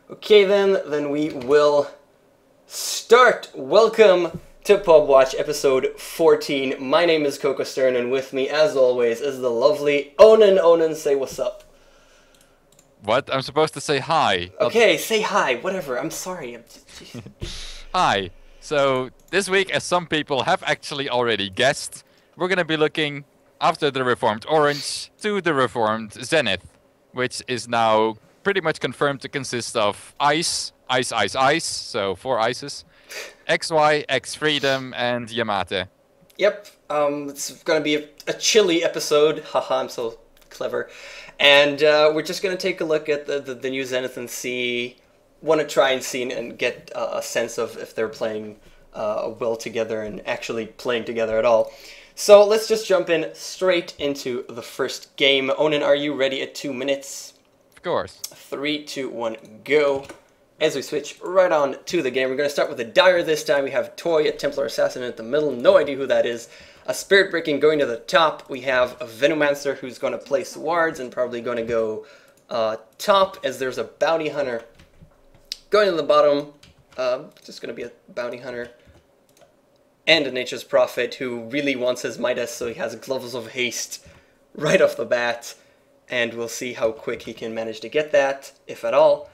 Okay then we will start. Welcome to Pubwatch episode 14. My name is KOKOStern and with me as always is the lovely Onin. Onin, say what's up. What? I'm supposed to say hi. Okay, say hi, whatever, I'm sorry. Hi. So, this week, as some people have actually already guessed, we're gonna be looking after the reformed Orange to the reformed Zenith, which is now pretty much confirmed to consist of Ice, iceiceice, so 4 ices, XY, X Freedom, and YamataH. Yep, it's gonna be a chilly episode. Haha, I'm so clever. And we're just gonna take a look at the new Zenith and want to try and see and get a sense of if they're playing well together and actually playing together at all. So let's just jump in straight into the first game. Onin, are you ready at 2 minutes? Of course. 3, 2, 1, go. As we switch right on to the game, we're going to start with a Dire this time. We have Toy, a Templar Assassin at the middle, no idea who that is. A Spirit Breaking going to the top. We have a Venomancer who's going to place wards and probably going to go top, as there's a Bounty Hunter going to the bottom. Just going to be a Bounty Hunter. And a Nature's Prophet who really wants his Midas, so he has Gloves of Haste right off the bat. And we'll see how quick he can manage to get that, if at all.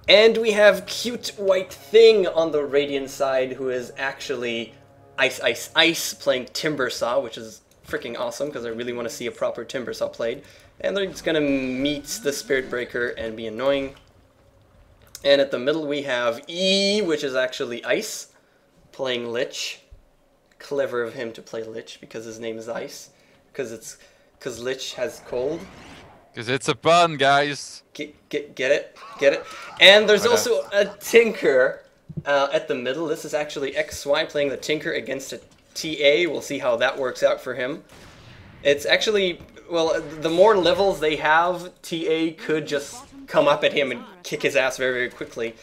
And we have Cute White Thing on the Radiant side, who is actually iceiceice playing Timbersaw, which is freaking awesome, because I really want to see a proper Timbersaw played. And they're just going to meet the Spirit Breaker and be annoying. And at the middle we have E, which is actually Ice, playing Lich. Clever of him to play Lich, because his name is Ice. Because Lich has cold. Because it's a pun, guys. Get it? Get it? And there's also a Tinker at the middle. This is actually XY playing the Tinker against a TA. We'll see how that works out for him. It's actually, well, the more levels they have, TA could just come up at him and kick his ass very, very quickly.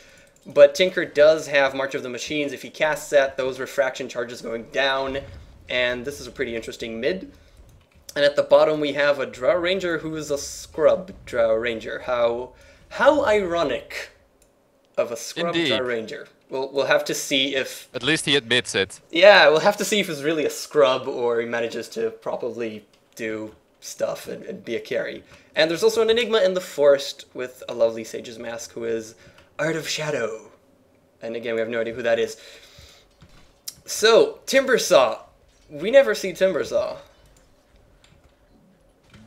But Tinker does have March of the Machines. If he casts that, those refraction charges going down. And this is a pretty interesting mid. And at the bottom we have a Drow Ranger who is a scrub Drow Ranger. How ironic of a scrub Indeed. Drow Ranger. We'll have to see if... At least he admits it. Yeah, we'll have to see if he's really a scrub or he manages to properly do stuff and be a carry. And there's also an Enigma in the forest with a lovely Sage's Mask who is Art of Shadow. And again, we have no idea who that is. So, Timbersaw. We never see Timbersaw.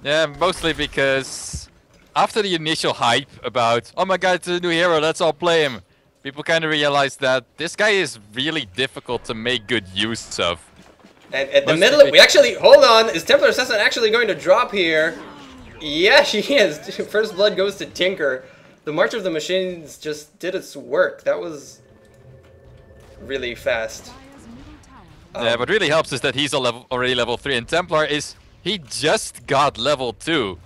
Yeah, mostly because after the initial hype about, oh my god, it's a new hero, let's all play him, people kind of realized that this guy is really difficult to make good use of. And at the middle, we actually, hold on, is Templar Assassin actually going to drop here? Yeah, she is. First blood goes to Tinker. The March of the Machines just did its work. That was really fast. Yeah, what really helps is that he's already level 3, and Templar is... He just got level 2.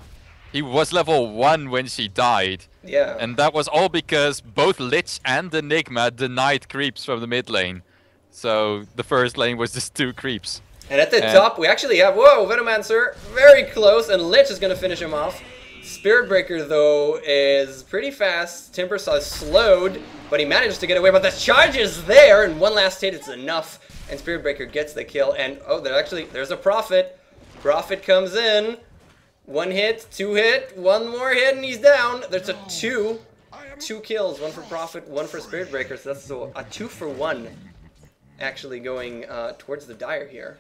He was level 1 when she died. Yeah. And that was all because both Lich and Enigma denied creeps from the mid lane. So the first lane was just 2 creeps. And at the top, we actually have, whoa, Venomancer, very close, and Lich is going to finish him off. Spirit Breaker, though, is pretty fast. Timbersaw is slowed, but he managed to get away. But the charge is there, and one last hit, it's enough. And Spirit Breaker gets the kill. And, oh, there's a Prophet. Prophet comes in. 1 hit, 2 hit, 1 more hit, and he's down. There's a 2 kills, 1 for Prophet, 1 for Spirit Breaker. So that's a 2 for 1 actually going towards the Dire here.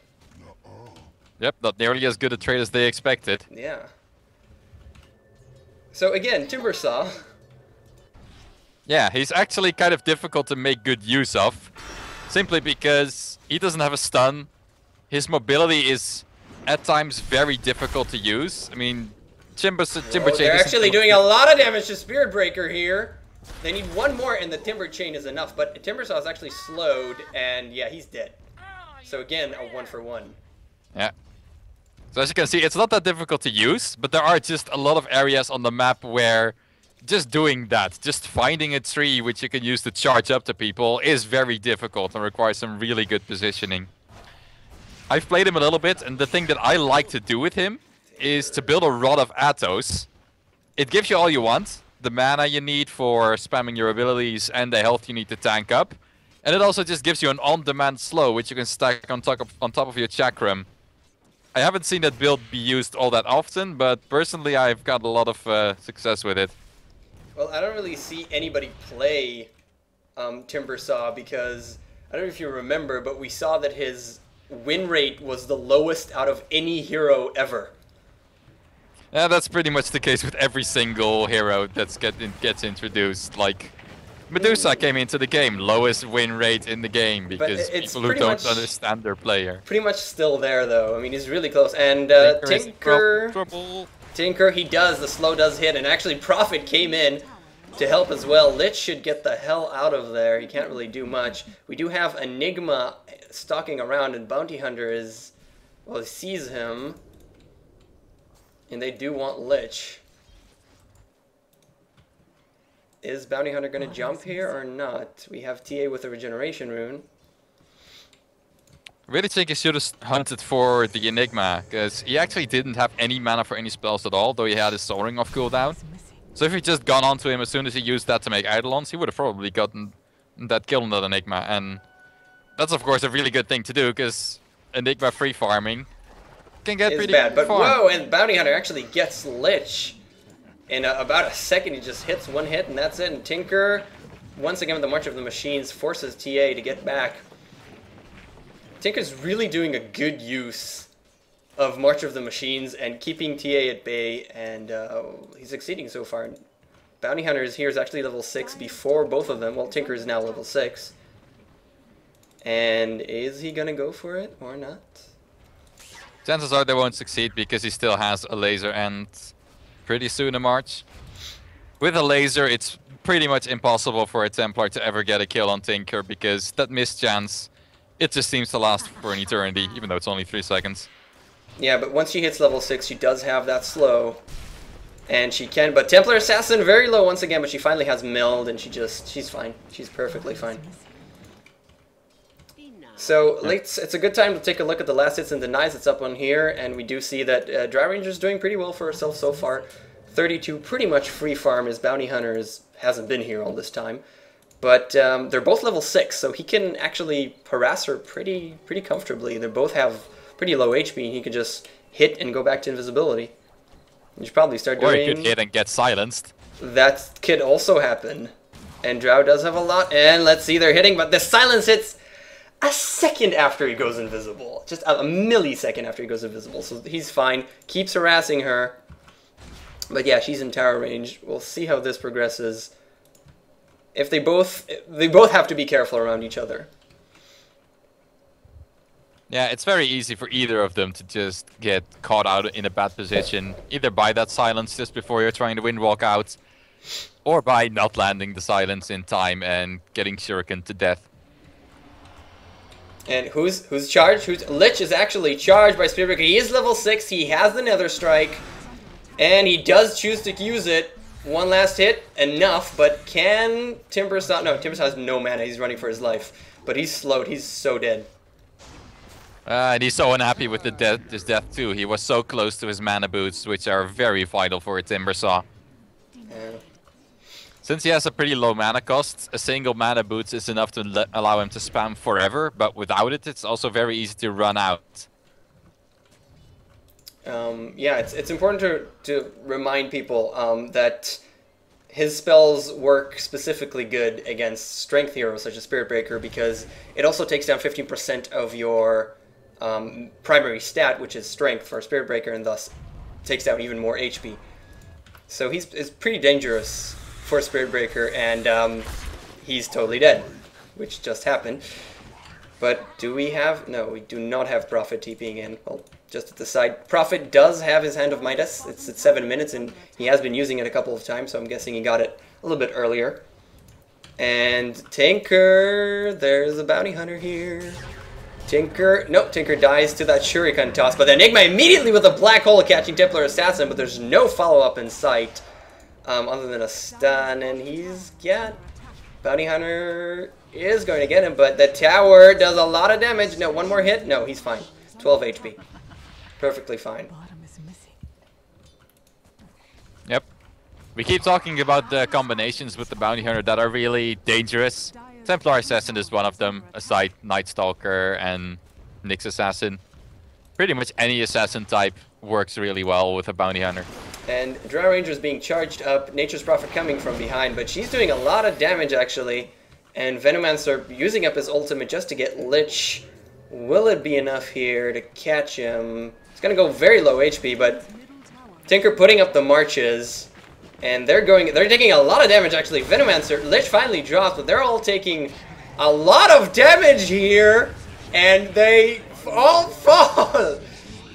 Yep, not nearly as good a trade as they expected. Yeah. So again, Timbersaw. Yeah, he's actually kind of difficult to make good use of. Simply because he doesn't have a stun. His mobility is at times very difficult to use. I mean, Timber Chain... They're actually doing a lot of damage to Spirit Breaker here. They need 1 more and the Timber Chain is enough. But Timbersaw is actually slowed and yeah, he's dead. So again, a 1 for 1. Yeah. So as you can see, it's not that difficult to use, but there are just a lot of areas on the map where just doing that, just finding a tree which you can use to charge up to people is very difficult and requires some really good positioning. I've played him a little bit, and the thing that I like to do with him is to build a Rod of Athos. It gives you all you want, the mana you need for spamming your abilities and the health you need to tank up. And it also just gives you an on-demand slow, which you can stack on top of your chakram. I haven't seen that build be used all that often, but personally I've got a lot of success with it. Well, I don't really see anybody play Timbersaw because, I don't know if you remember, but we saw that his win rate was the lowest out of any hero ever. Yeah, that's pretty much the case with every single hero that gets introduced. Like, Medusa came into the game, lowest win rate in the game because people who don't understand their player. Pretty much still there though. I mean, he's really close. And Tinker, he does. The slow does hit, and actually Prophet came in to help as well. Lich should get the hell out of there. He can't really do much. We do have Enigma stalking around, and Bounty Hunter is, well, he sees him. And they do want Lich. Is Bounty Hunter going to jump here or not? We have TA with a regeneration rune. I really think he should have hunted for the Enigma, because he actually didn't have any mana for any spells at all, though he had his Soul Ring off cooldown. So if he just gone onto him as soon as he used that to make Eidolons, he would have probably gotten that kill on that Enigma. And that's of course a really good thing to do, because Enigma free farming can get pretty bad. But far. Whoa, and Bounty Hunter actually gets Lich. In about a second, he just hits one hit, and that's it. And Tinker, once again with the March of the Machines, forces TA to get back. Tinker's really doing a good use of March of the Machines and keeping TA at bay, and he's succeeding so far. Bounty Hunter is here is actually level 6 before both of them. Well, Tinker is now level 6. And is he gonna go for it or not? Chances are they won't succeed because he still has a laser and pretty soon a March. With a laser, it's pretty much impossible for a Templar to ever get a kill on Tinker because that missed chance, it just seems to last for an eternity, even though it's only 3 seconds. Yeah, but once she hits level 6, she does have that slow. And she can, but Templar Assassin very low once again, but she finally has meld and she's fine. She's perfectly fine. So it's a good time to take a look at the last hits and denies. It's up on here, and we do see that Dry Ranger's doing pretty well for herself so far. 32 pretty much free farm, as Bounty Hunter hasn't been here all this time. But they're both level 6, so he can actually harass her pretty comfortably. They both have pretty low HP, and he can just hit and go back to invisibility. You should probably start doing... Or he could hit and get silenced. That could also happen. And Drow does have a lot, and let's see, they're hitting, but the silence hits a second after he goes invisible. Just a millisecond after he goes invisible. So he's fine. Keeps harassing her. But yeah, she's in tower range. We'll see how this progresses. If they both have to be careful around each other. Yeah, it's very easy for either of them to just get caught out in a bad position. Either by that silence just before you're trying to windwalk out, or by not landing the silence in time and getting shuriken to death. And who's charged? Lich is actually charged by Spiritbreaker. He is level 6. He has the Nether Strike. And he does choose to use it. One last hit. Enough. But can Timbersaw... No, Timbersaw has no mana. He's running for his life. But he's slowed. He's so dead. And he's so unhappy with his death too. He was so close to his mana boots, which are very vital for a Timbersaw. Yeah. Since he has a pretty low mana cost, a single mana boots is enough to allow him to spam forever, but without it, it's also very easy to run out. Yeah, it's important to remind people that his spells work specifically good against strength heroes such as Spiritbreaker because it also takes down 15% of your primary stat, which is strength for Spiritbreaker, and thus takes down even more HP. So he's pretty dangerous for Spiritbreaker, and he's totally dead, which just happened. But do we have... No, we do not have Prophet TPing in. Well, just at the side. Prophet does have his Hand of Midas. It's at 7 minutes, and he has been using it a couple of times, so I'm guessing he got it a little bit earlier. And Tinker... There's a Bounty Hunter here. Tinker... Nope, Tinker dies to that Shuriken toss, but Enigma immediately with a Black Hole catching Templar Assassin, but there's no follow-up in sight. Other than a stun, and he's... Yeah, Bounty Hunter is going to get him, but the tower does a lot of damage. No, one more hit? No, he's fine. 12 HP. Perfectly fine. Yep. We keep talking about the combinations with the Bounty Hunter that are really dangerous. Templar Assassin is one of them, aside Night Stalker and Nyx Assassin. Pretty much any assassin type works really well with a Bounty Hunter. And Drow Ranger is being charged up, Nature's Prophet coming from behind, but she's doing a lot of damage actually. And Venomancer using up his ultimate just to get Lich. Will it be enough here to catch him? It's gonna go very low HP, but Tinker putting up the marches. And they're taking a lot of damage actually. Venomancer, Lich finally drops, but they're all taking a lot of damage here. And they all fall.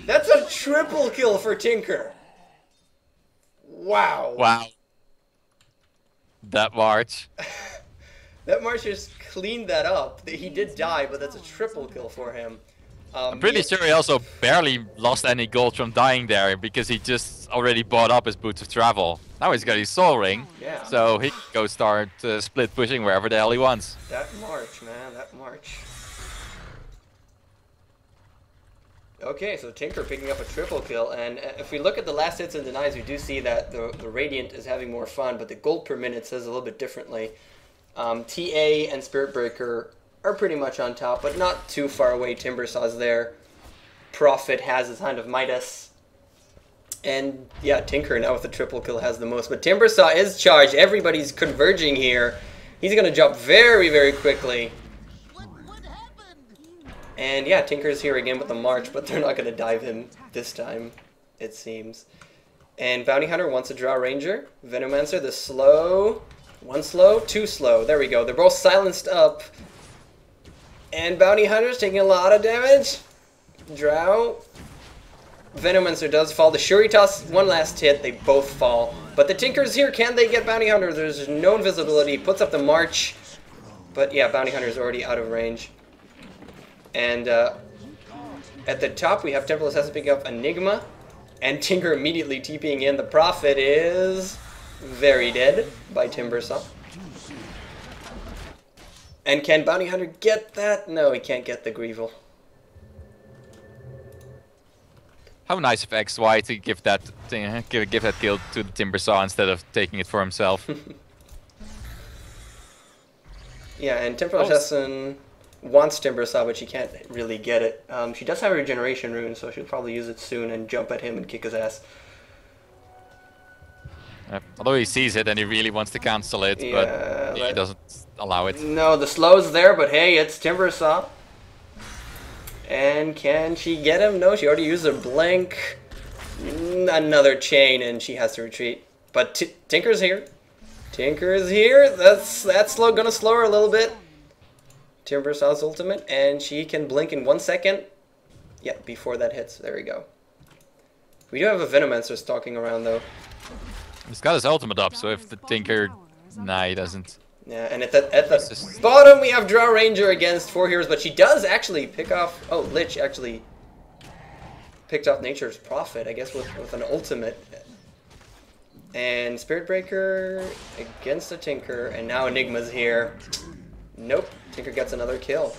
That's a triple kill for Tinker. Wow. Wow. That march. That march just cleaned that up. He did die, but that's a triple kill for him. I'm pretty sure he also barely lost any gold from dying there because he just already bought up his Boots of Travel. Now he's got his Soul Ring, so he can go start split pushing wherever the hell he wants. That march, man, that march. Okay, so Tinker picking up a triple kill, and if we look at the last hits and denies, we do see that the Radiant is having more fun, but the gold per minute says a little bit differently. TA and Spirit Breaker are pretty much on top, but not too far away. Timbersaw's there. Prophet has his Hand of Midas. And yeah, Tinker now with the triple kill has the most. But Timbersaw is charged. Everybody's converging here. He's going to jump very, very quickly. And yeah, Tinker's here again with the march, but they're not going to dive him this time, it seems. And Bounty Hunter wants a Drow Ranger. Venomancer, the slow. One slow, two slow. There we go. They're both silenced up. And Bounty Hunter's taking a lot of damage. Drow. Venomancer does fall. The Shuri Toss, one last hit. They both fall. But the Tinker's here. Can they get Bounty Hunter? There's no invisibility. Puts up the march. But yeah, Bounty Hunter's already out of range. And at the top, we have Temple Assassin picking up Enigma. And Tinker immediately TPing in. The Prophet is very dead by Timbersaw. And can Bounty Hunter get that? No, he can't get the Greevil. How nice of XY to give that kill to the Timbersaw instead of taking it for himself. Yeah, and Temple Assassin wants Timbersaw, but she can't really get it. She does have a regeneration rune, so she'll probably use it soon and jump at him and kick his ass. Although he sees it and he really wants to cancel it, but he doesn't allow it. No, the slow's there, but hey, it's Timbersaw. And can she get him? No, she already used her blink. Another chain, and she has to retreat. But Tinker's here. Tinker's here. That's gonna slow her a little bit. Timbersaw's ultimate, and she can blink in 1 second. Yeah, before that hits. There we go. We do have a Venomancer stalking around, though. He's got his ultimate up, so if the Tinker... Nah, he doesn't. Yeah, and at the bottom we have Drow Ranger against 4 heroes, but she does actually pick off... Oh, Lich actually picked off Nature's Prophet, I guess, with an ultimate. And Spirit Breaker against the Tinker, and now Enigma's here. Nope, Tinker gets another kill.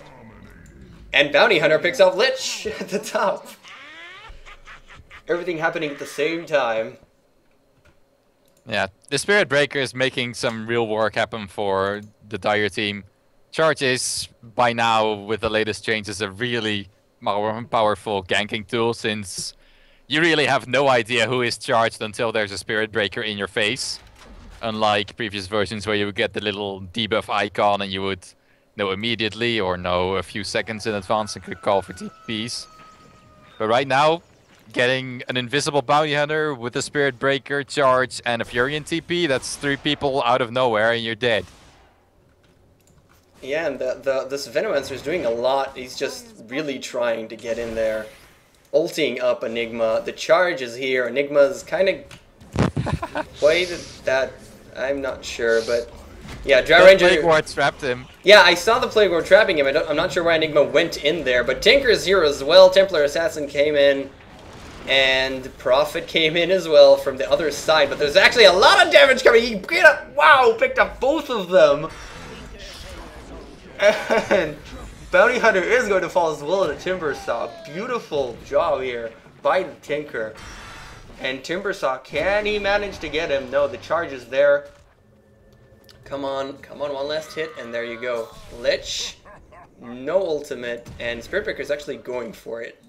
And Bounty Hunter picks off Lich at the top. Everything happening at the same time. Yeah, the Spirit Breaker is making some real work happen for the Dire team. Charge is, by now, with the latest changes, a really powerful ganking tool, since you really have no idea who is charged until there's a Spirit Breaker in your face. Unlike previous versions where you would get the little debuff icon and you would know immediately or know a few seconds in advance and could call for TPs. But right now, getting an invisible Bounty Hunter with a Spirit Breaker, charge, and a Furion TP, that's 3 people out of nowhere and you're dead. Yeah, and this Venomancer is doing a lot. He's just really trying to get in there. Ulting up Enigma. The charge is here. Enigma's kind of... Why did that... I'm not sure, but... Yeah, Drow Ranger... Plague Ward trapped him. Yeah, I saw the Plague Ward trapping him. I'm not sure why Enigma went in there, but Tinker's here as well. Templar Assassin came in. And Prophet came in as well from the other side, but there's actually a lot of damage coming. He picked up both of them. And Bounty Hunter is going to fall as well in a Timbersaw. Beautiful job here by the Tinker. And Timbersaw, can he manage to get him? No, the charge is there. Come on, one last hit, and there you go. Lich, no ultimate, and Spiritbreaker's actually going for it.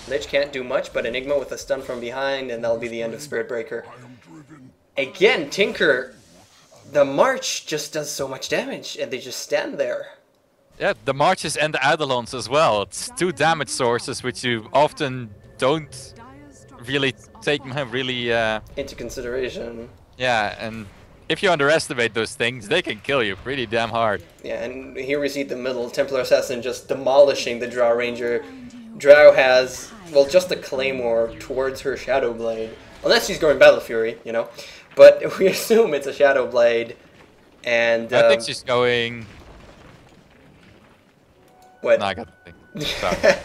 Lich can't do much, but Enigma with a stun from behind, and that'll be the end of Spiritbreaker. Again, Tinker, the March just does so much damage, and they just stand there. Yeah, the Marches and the Eidolons as well. It's 2 damage sources, which you often don't really take into consideration. Yeah, and if you underestimate those things, they can kill you pretty damn hard. Yeah, and here we see the middle Templar Assassin just demolishing the Drow Ranger. Drow has, well, just a claymore towards her Shadow Blade. Unless she's going Battle Fury, you know. But we assume it's a Shadow Blade. And I think she's going... What? No, I got the thing. Sorry.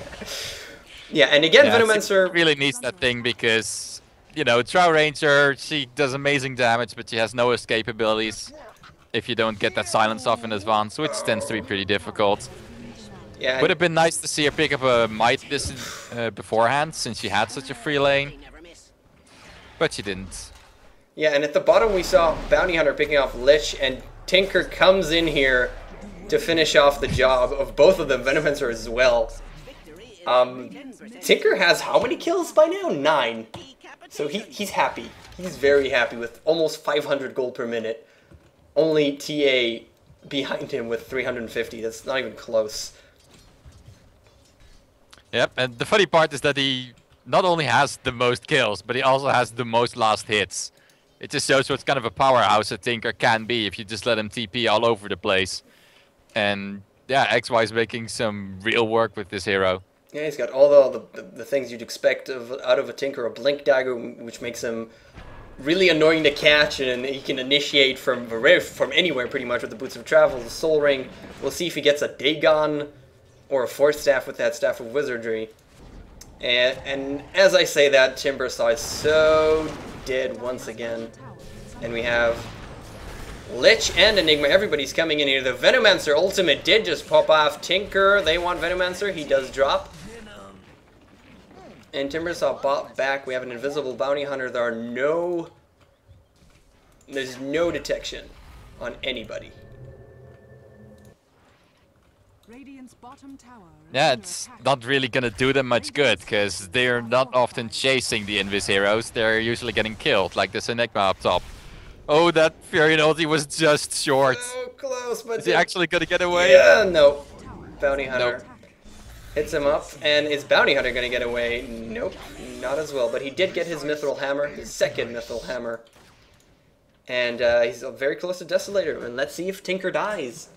Yeah, and again, Venomancer... She really needs that thing because, you know, Drow Ranger, she does amazing damage, but she has no escape abilities if you don't get that silence off in advance, which tends to be pretty difficult. Yeah, would have been nice to see her pick up a Might beforehand, since she had such a free lane, but she didn't. Yeah, and at the bottom we saw Bounty Hunter picking off Lich, and Tinker comes in here to finish off the job of both of them, Venomancer as well. Tinker has how many kills by now? 9. So he's happy. He's very happy with almost 500 gold per minute. Only TA behind him with 350. That's not even close. Yep, and the funny part is that he not only has the most kills, but he also has the most last hits. It just shows what kind of a powerhouse a Tinker can be if you just let him TP all over the place. And yeah, XY is making some real work with this hero. Yeah, he's got all the things you'd expect out of a Tinker. A Blink Dagger, which makes him really annoying to catch, and he can initiate from anywhere pretty much with the Boots of Travel, the Soul Ring. We'll see if he gets a Dagon or a Force Staff with that Staff of Wizardry. And as I say that, Timbersaw is so dead once again. And we have Lich and Enigma. Everybody's coming in here. The Venomancer ultimate did just pop off. Tinker, they want Venomancer. He does drop. And Timbersaw bought back. We have an invisible bounty hunter. There's no detection on anybody. Yeah, it's not really gonna do them much good, because they're not often chasing the Invis heroes. They're usually getting killed, like this Enigma up top. Oh, that Fury ulti was just short. So close, but... Is he actually gonna get away? Yeah, no. Bounty hunter. Nope. Hits him up, and is Bounty Hunter gonna get away? Nope, not as well. But he did get his Mithril Hammer, his second Mithril Hammer. And he's very close to Desolator, and let's see if Tinker dies.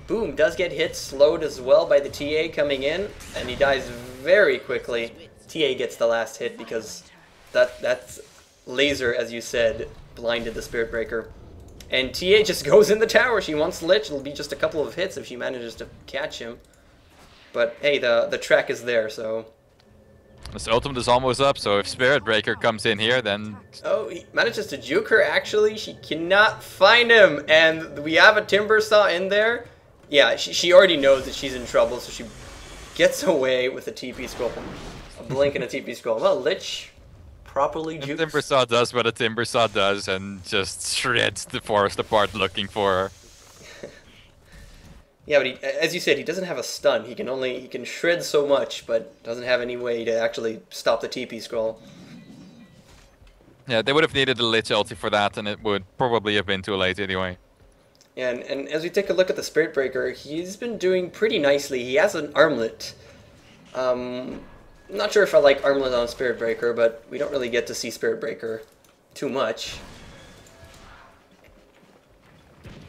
Boom, does get hit, slowed as well by the TA coming in, and he dies very quickly. TA gets the last hit because that's laser, as you said, blinded the Spirit Breaker. And TA just goes in the tower. She wants Lich. It'll be just a couple of hits if she manages to catch him. But hey, the track is there, so... This ultimate is almost up, so if Spirit Breaker comes in here, then... Oh, he manages to juke her, actually. She cannot find him, and we have a Timbersaw in there. Yeah, she already knows that she's in trouble, so she gets away with a TP scroll. A blink and a TP scroll. Well, Lich properly jukes. And Timbersaw does what a Timbersaw does, and just shreds the forest apart looking for her. Yeah, but as you said, he doesn't have a stun. He can shred so much, but doesn't have any way to actually stop the TP scroll. Yeah, they would have needed a Lich ulti for that, and it would probably have been too late anyway. Yeah, and as we take a look at the Spirit Breaker, he's been doing pretty nicely. He has an armlet. Not sure if I like armlet on Spirit Breaker, but we don't really get to see Spirit Breaker too much.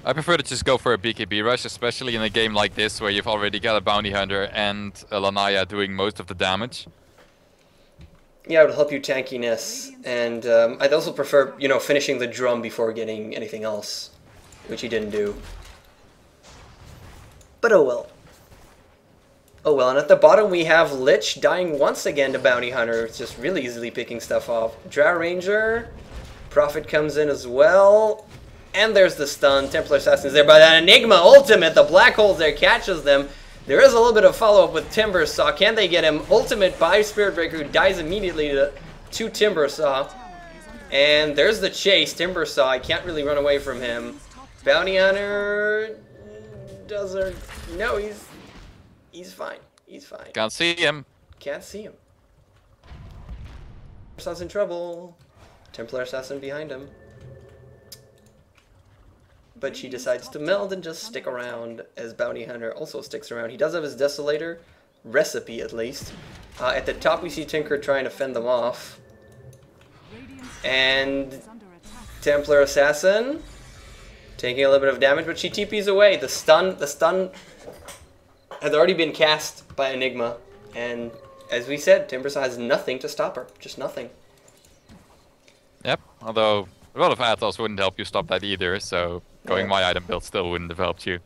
I prefer to just go for a BKB rush, especially in a game like this where you've already got a Bounty Hunter and a Lanaya doing most of the damage. Yeah, it would help you tankiness, and I'd also prefer, you know, finishing the drum before getting anything else, which he didn't do. But oh well. Oh well, and at the bottom we have Lich dying once again to Bounty Hunter. It's just really easily picking stuff off. Drow Ranger, Prophet comes in as well. And there's the stun. Templar Assassin is there by that Enigma ultimate. The black hole's there, catches them. There is a little bit of follow-up with Timbersaw. Can they get him? Ultimate by Spirit Breaker, who dies immediately to to Timbersaw. And there's the chase. Timbersaw can't really run away from him. Bounty Hunter doesn't. No, he's fine. He's fine. Can't see him. Can't see him. Timbersaw's in trouble. Templar Assassin behind him. But she decides to meld and just stick around as Bounty Hunter also sticks around. He does have his Desolator recipe at least. At the top we see Tinker trying to fend them off. And Templar Assassin taking a little bit of damage, but she TP's away. The stun has already been cast by Enigma, and as we said, Timbersaw has nothing to stop her. Just nothing. Yep, although a lot of Atos wouldn't help you stop that either, so going my item build still wouldn't have helped you.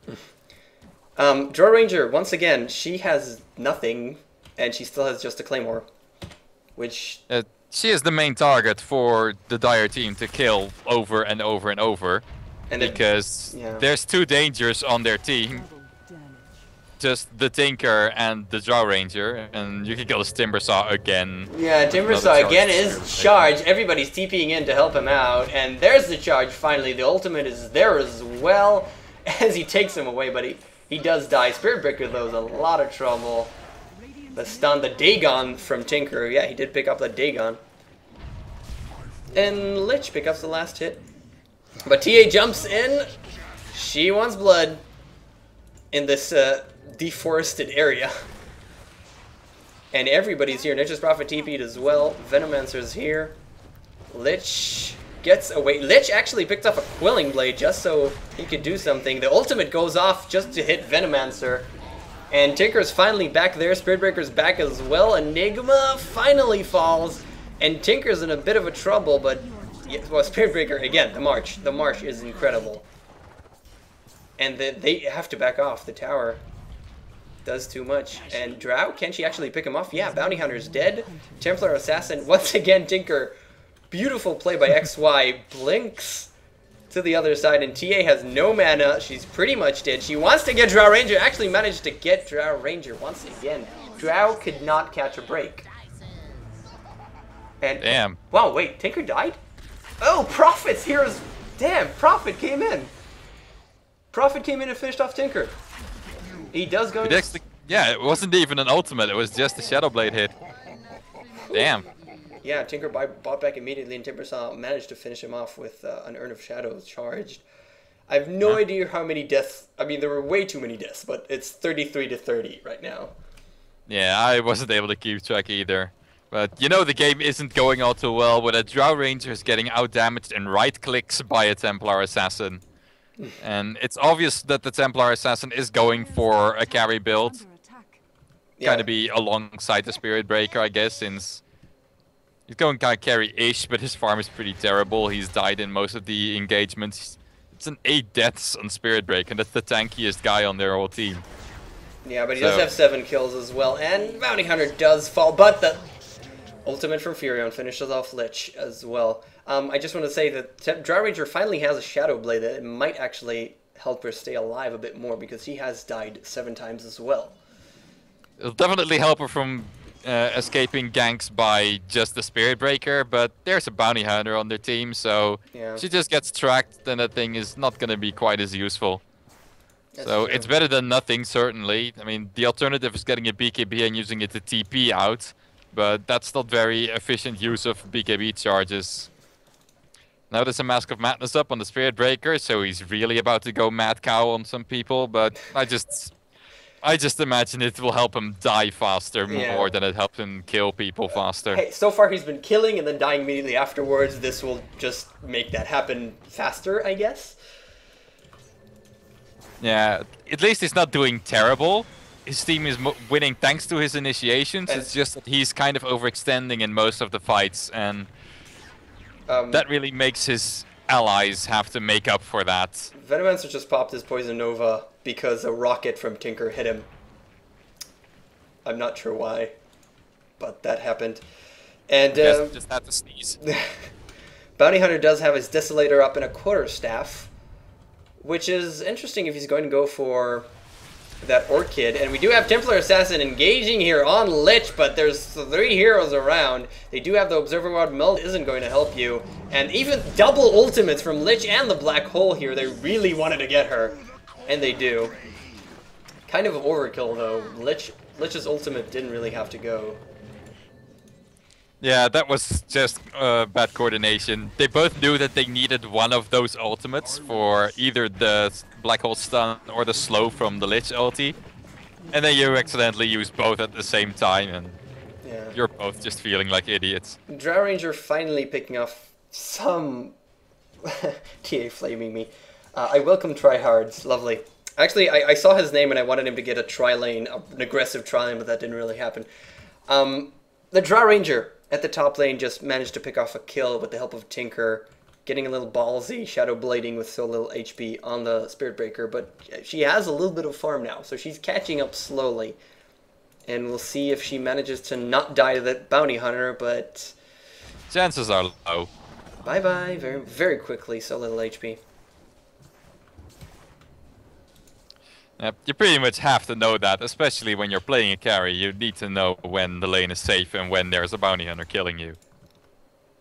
Draw Ranger, once again, she has nothing, and she still has just a Claymore, which... she is the main target for the Dire team to kill over and over and over, and because there's two dangers on their team. Just the Tinker and the Draw Ranger, and you can kill this Timbersaw again. Yeah, Timbersaw again is charged. Everybody's TPing in to help him out, and there's the charge finally. The ultimate is there as well as he takes him away, but he does die. Spirit Breaker, though, is a lot of trouble. The stun, the Dagon from Tinker. Yeah, he did pick up the Dagon. And Lich picks up the last hit. But TA jumps in. She wants blood in this deforested area. And everybody's here. Nature's Prophet TP'd as well. Venomancer's here. Lich gets away. Lich actually picked up a Quelling Blade just so he could do something. The ultimate goes off just to hit Venomancer. And Tinker's finally back there. Spirit Breaker's back as well. Enigma finally falls. And Tinker's in a bit of a trouble, but... well, Spirit Breaker, again, the march. The march is incredible. And they have to back off. The tower does too much. And Drow, can she actually pick him off? Yeah, Bounty Hunter's dead. Templar Assassin, once again, Tinker. Beautiful play by XY. Blinks to the other side, and TA has no mana. She's pretty much dead. She wants to get Drow Ranger. Actually managed to get Drow Ranger once again. Drow could not catch a break. And damn. Wow, wait, Tinker died? Oh, Prophet's here as... Damn, Prophet came in. Prophet came in and finished off Tinker. He does go... yeah, it wasn't even an ultimate. It was just a Shadow Blade hit. Damn. Yeah, Tinker bought back immediately, and Timbersaw managed to finish him off with an Urn of Shadows charged. I have no idea how many deaths... I mean, there were way too many deaths, but it's 33 to 30 right now. Yeah, I wasn't able to keep track either. But, you know, the game isn't going all too well when a Drow Ranger is getting out-damaged and right-clicks by a Templar Assassin. And it's obvious that the Templar Assassin is going for a carry build. Kind of be alongside the Spirit Breaker, I guess, since he's going kind of carry-ish, but his farm is pretty terrible. He's died in most of the engagements. It's an 8 deaths on Spirit Breaker, and that's the tankiest guy on their whole team. Yeah, but he does have 7 kills as well, and Bounty Hunter does fall, but the ultimate from Furion finishes off Lich as well. I just want to say that Drow Ranger finally has a Shadow Blade that it might actually help her stay alive a bit more, because he has died 7 times as well. It'll definitely help her from escaping ganks by just the Spirit Breaker, but there's a Bounty Hunter on their team, so she just gets tracked, then that thing is not going to be quite as useful. That's so true. It's better than nothing, certainly. I mean, the alternative is getting a BKB and using it to TP out, but that's not very efficient use of BKB charges. Now there's a Mask of Madness up on the Spirit Breaker, so he's really about to go Mad Cow on some people, but I just imagine it will help him die faster more than it helps him kill people faster. Hey, so far he's been killing and then dying immediately afterwards. This will just make that happen faster, I guess. Yeah, at least he's not doing terrible. His team is winning thanks to his initiations. It's just that he's kind of overextending in most of the fights, and that really makes his allies have to make up for that. Venomancer just popped his Poison Nova because a rocket from Tinker hit him. I'm not sure why, but that happened. And just had to sneeze. Bounty Hunter does have his Desolator up in a Quarterstaff, which is interesting if he's going to go for that Orchid. And we do have Templar Assassin engaging here on Lich, but there's 3 heroes around. They do have the Observer Ward. Meld isn't going to help you. And even double ultimates from Lich and the Black Hole here. They really wanted to get her. And they do. Kind of overkill though. Lich's ultimate didn't really have to go. Yeah, that was just bad coordination. They both knew that they needed one of those ultimates for either the Black Hole stun or the slow from the Lich ulti. And then you accidentally use both at the same time, and you're both just feeling like idiots. Drow Ranger finally picking off some... TA flaming me. I welcome tryhards, lovely. Actually, I saw his name and I wanted him to get a tri-lane, an aggressive tri-lane, but that didn't really happen. The Drow Ranger at the top lane just managed to pick off a kill with the help of Tinker, getting a little ballsy, shadow blading with so little HP on the Spirit Breaker, but she has a little bit of farm now, so she's catching up slowly. And we'll see if she manages to not die to that Bounty Hunter, but... chances are low. Bye-bye, very, very quickly, so little HP. Yep, you pretty much have to know that, especially when you're playing a carry. You need to know when the lane is safe and when there's a bounty hunter killing you.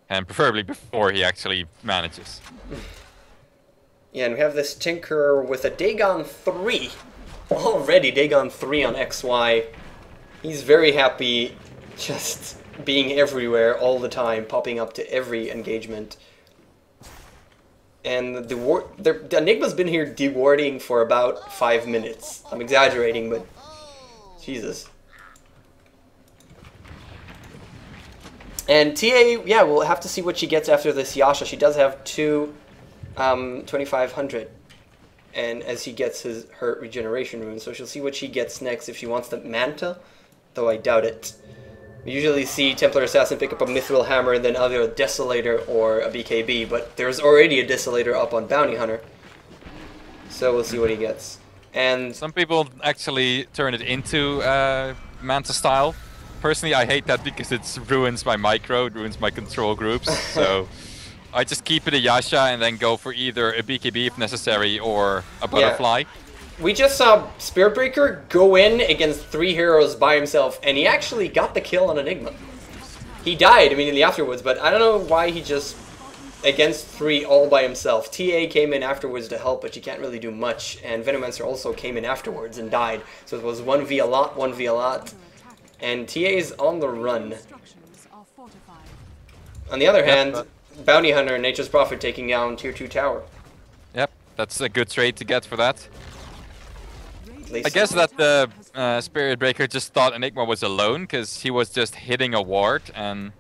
And preferably before he actually manages. Yeah, and we have this Tinker with a Dagon 3. Already Dagon 3 on XY. He's very happy just being everywhere all the time, popping up to every engagement. And the Enigma's been here dewarding for about 5 minutes. I'm exaggerating, but Jesus. And TA, yeah, we'll have to see what she gets after this Yasha. She does have 2 2500, and as he gets her regeneration rune, so she'll see what she gets next if she wants the Manta, though I doubt it. We usually see Templar Assassin pick up a Mithril Hammer and then either a Desolator or a BKB, but there's already a Desolator up on Bounty Hunter. So we'll see what he gets. And some people actually turn it into Manta style. Personally, I hate that because it ruins my micro, it ruins my control groups. So I just keep it a Yasha and then go for either a BKB if necessary or a Butterfly. Yeah. We just saw Spirit Breaker go in against 3 heroes by himself, and he actually got the kill on Enigma. He died immediately afterwards, but I don't know why he just, against 3 all by himself. TA came in afterwards to help, but she can't really do much, and Venomancer also came in afterwards and died. So it was 1v a lot, 1v a lot, and TA is on the run. On the other hand, Bounty Hunter and Nature's Prophet taking down Tier 2 tower. Yep, that's a good trade to get for that. I guess that the Spirit Breaker just thought Enigma was alone because he was just hitting a ward, and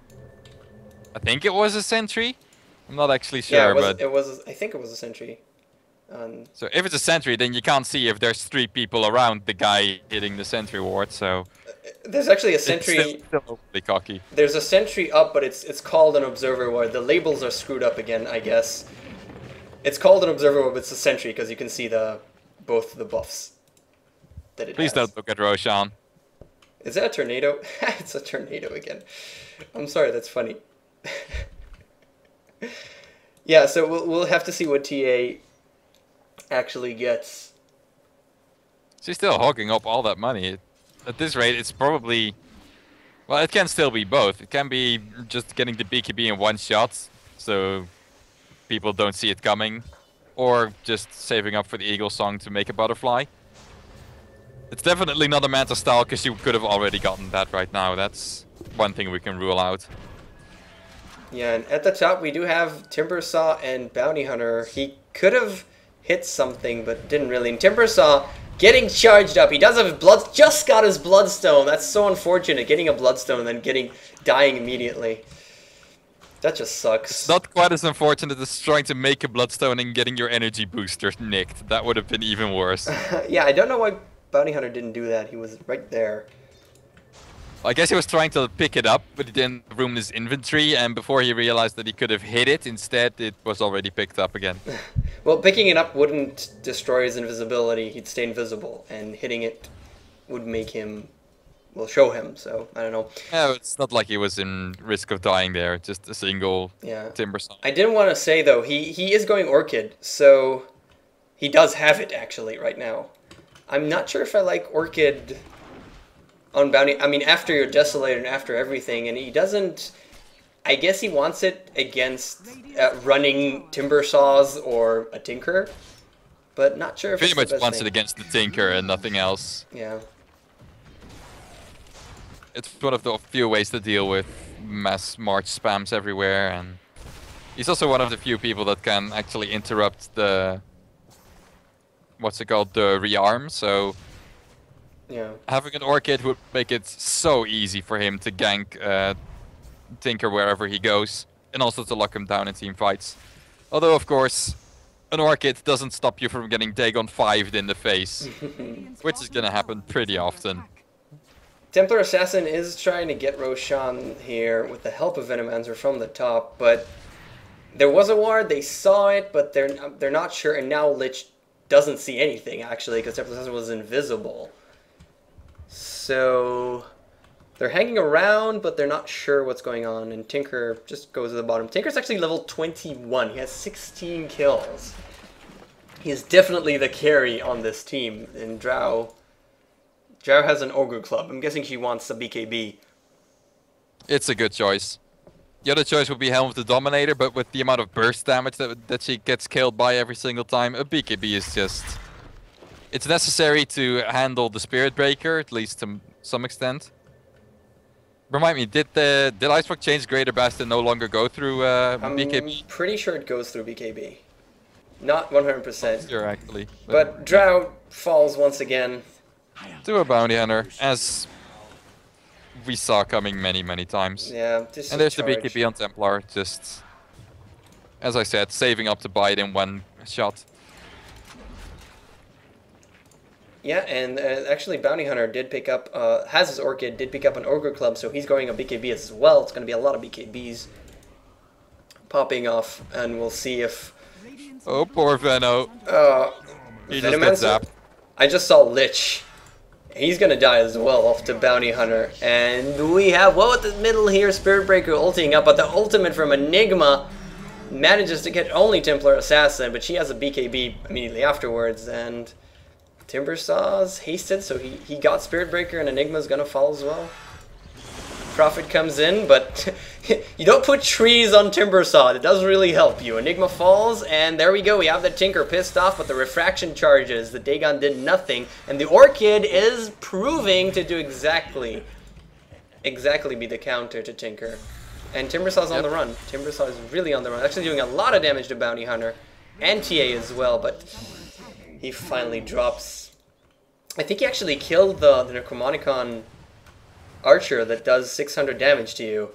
I think it was a sentry. I'm not actually sure, yeah, but I think it was a sentry. So if it's a sentry, then you can't see if there's 3 people around the guy hitting the sentry ward. So there's actually a sentry. It's still overly cocky. There's a sentry up, but it's called an observer ward. The labels are screwed up again, I guess. It's called an observer ward, but it's a sentry because you can see both the buffs. Please don't look at Roshan. Is that a tornado? It's a tornado again. I'm sorry, that's funny. Yeah, so we'll have to see what TA actually gets. She's still hogging up all that money. At this rate, it's probably... well, it can still be both. It can be just getting the BKB in one shot, so people don't see it coming, or just saving up for the Eagle Song to make a Butterfly. It's definitely not a Manta style, because you could have already gotten that right now. That's one thing we can rule out. Yeah, and at the top we do have Timbersaw and Bounty Hunter. He could have hit something, but didn't really. And Timbersaw getting charged up. He does have his blood, just got his Bloodstone. That's so unfortunate, getting a Bloodstone and then dying immediately. That just sucks. It's not quite as unfortunate as trying to make a Bloodstone and getting your energy booster nicked. That would have been even worse. Yeah, I don't know why Bounty Hunter didn't do that. He was right there. I guess he was trying to pick it up, but he didn't room his inventory, and before he realized that he could have hit it, instead it was already picked up again. Well, picking it up wouldn't destroy his invisibility. He'd stay invisible, and hitting it would make him, well, show him, so I don't know. Yeah, it's not like he was in risk of dying there, just a single Timbersaw. I didn't want to say, though, he is going Orchid, so he does have it, actually, right now. I'm not sure if I like Orchid on Bounty. I mean, after your Desolator and after everything, and he doesn't... I guess he wants it against running Timbersaws or a Tinker, but not sure if Pretty it's the much best wants thing. it against the Tinker and nothing else. Yeah. It's one of the few ways to deal with mass March spams everywhere, and he's also one of the few people that can actually interrupt the... what's it called? The rearm, so... Yeah. Having an Orchid would make it so easy for him to gank Tinker wherever he goes, and also to lock him down in team fights. Although, of course, an Orchid doesn't stop you from getting Dagon 5'd in the face, which is gonna happen pretty often. Templar Assassin is trying to get Roshan here with the help of Venomancer from the top, but there was a ward, they saw it, but they're not sure, and now Lich doesn't see anything, actually, because Templar Assassin was invisible. So... they're hanging around, but they're not sure what's going on, and Tinker just goes to the bottom. Tinker's actually level 21. He has 16 kills. He is definitely the carry on this team, and Drow has an Ogre Club. I'm guessing she wants a BKB. It's a good choice. The other choice would be Helm of the Dominator, but with the amount of burst damage that she gets killed by every single time, a BKB is just... it's necessary to handle the Spirit Breaker, at least to some extent. Remind me, did Icebox change Greater Bastion no longer go through BKB? I'm pretty sure it goes through BKB. Not 100%. Sure, actually. But Drow falls once again. To a Bounty Hunter, as we saw coming many, many times. Yeah, and there's the BKB on Templar, just, as I said, saving up to buy it in one shot. Yeah, and actually Bounty Hunter did pick up, has his Orchid, did pick up an Ogre Club, so he's going a BKB as well. It's going to be a lot of BKBs popping off, and we'll see if... oh, poor Veno. He just got zapped. I just saw Lich. He's going to die as well off to Bounty Hunter. And we have, well, at the middle here, Spirit Breaker ulting up, but the ultimate from Enigma manages to get only Templar Assassin, but she has a BKB immediately afterwards, and... Timbersaw's hasted, so he got Spirit Breaker, and Enigma's gonna fall as well. Prophet comes in, but you don't put trees on Timbersaw. It doesn't really help you. Enigma falls, and there we go. We have the Tinker pissed off, but the refraction charges. The Dagon did nothing, and the Orchid is proving to do exactly be the counter to Tinker. And Timbersaw's on the run. Timbersaw is really on the run. Actually doing a lot of damage to Bounty Hunter, and TA as well, but... he finally drops. I think he actually killed the Necromonicon archer that does 600 damage to you.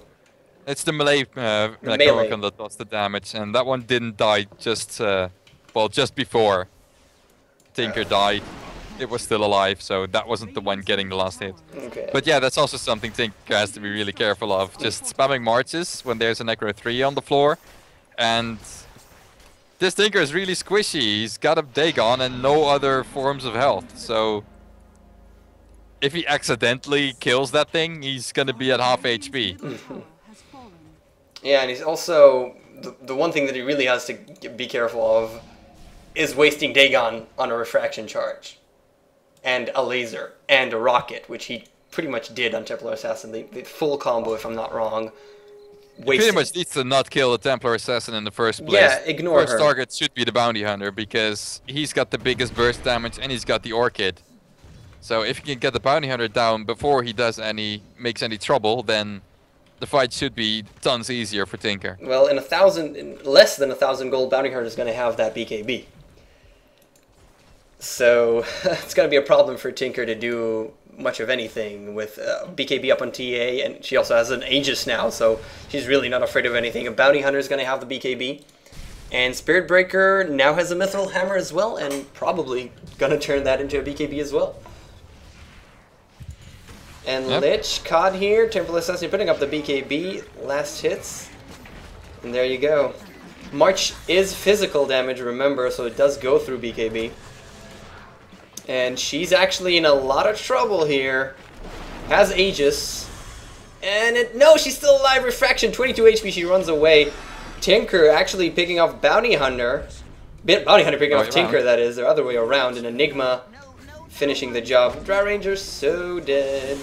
It's the melee Necromonicon that does the damage, and that one didn't die just well, just before Tinker died. It was still alive, so that wasn't the one getting the last hit. Okay. But yeah, that's also something Tinker has to be really careful of. Just spamming marches when there's a Necro 3 on the floor, and this Tinker is really squishy. He's got a Dagon and no other forms of health. So if he accidentally kills that thing, he's gonna be at half HP. Yeah, and he's also... the one thing that he really has to be careful of is wasting Dagon on a refraction charge. And a laser. And a rocket, which he pretty much did on Templar Assassin. The full combo, if I'm not wrong. He pretty much needs to not kill the Templar Assassin in the first place. Yeah, ignore her. First target should be the Bounty Hunter, because he's got the biggest burst damage and he's got the Orchid. So if you can get the Bounty Hunter down before he makes any trouble, then the fight should be tons easier for Tinker. Well, in less than 1,000 gold, Bounty Hunter is going to have that BKB. So it's going to be a problem for Tinker to do much of anything with BKB up on TA, and she also has an Aegis now, so she's really not afraid of anything. A Bounty Hunter is going to have the BKB, and Spirit Breaker now has a Mithril Hammer as well, and probably going to turn that into a BKB as well. And Lich caught here, Temple Assassin putting up the BKB, last hits, and there you go. March is physical damage, remember, so it does go through BKB. And she's actually in a lot of trouble here. Has Aegis. And no, she's still alive. Refraction, 22 HP. She runs away. Tinker actually picking off Bounty Hunter. Bounty Hunter picking off Tinker, that is. The other way around. And Enigma finishing the job. Drow Ranger so dead.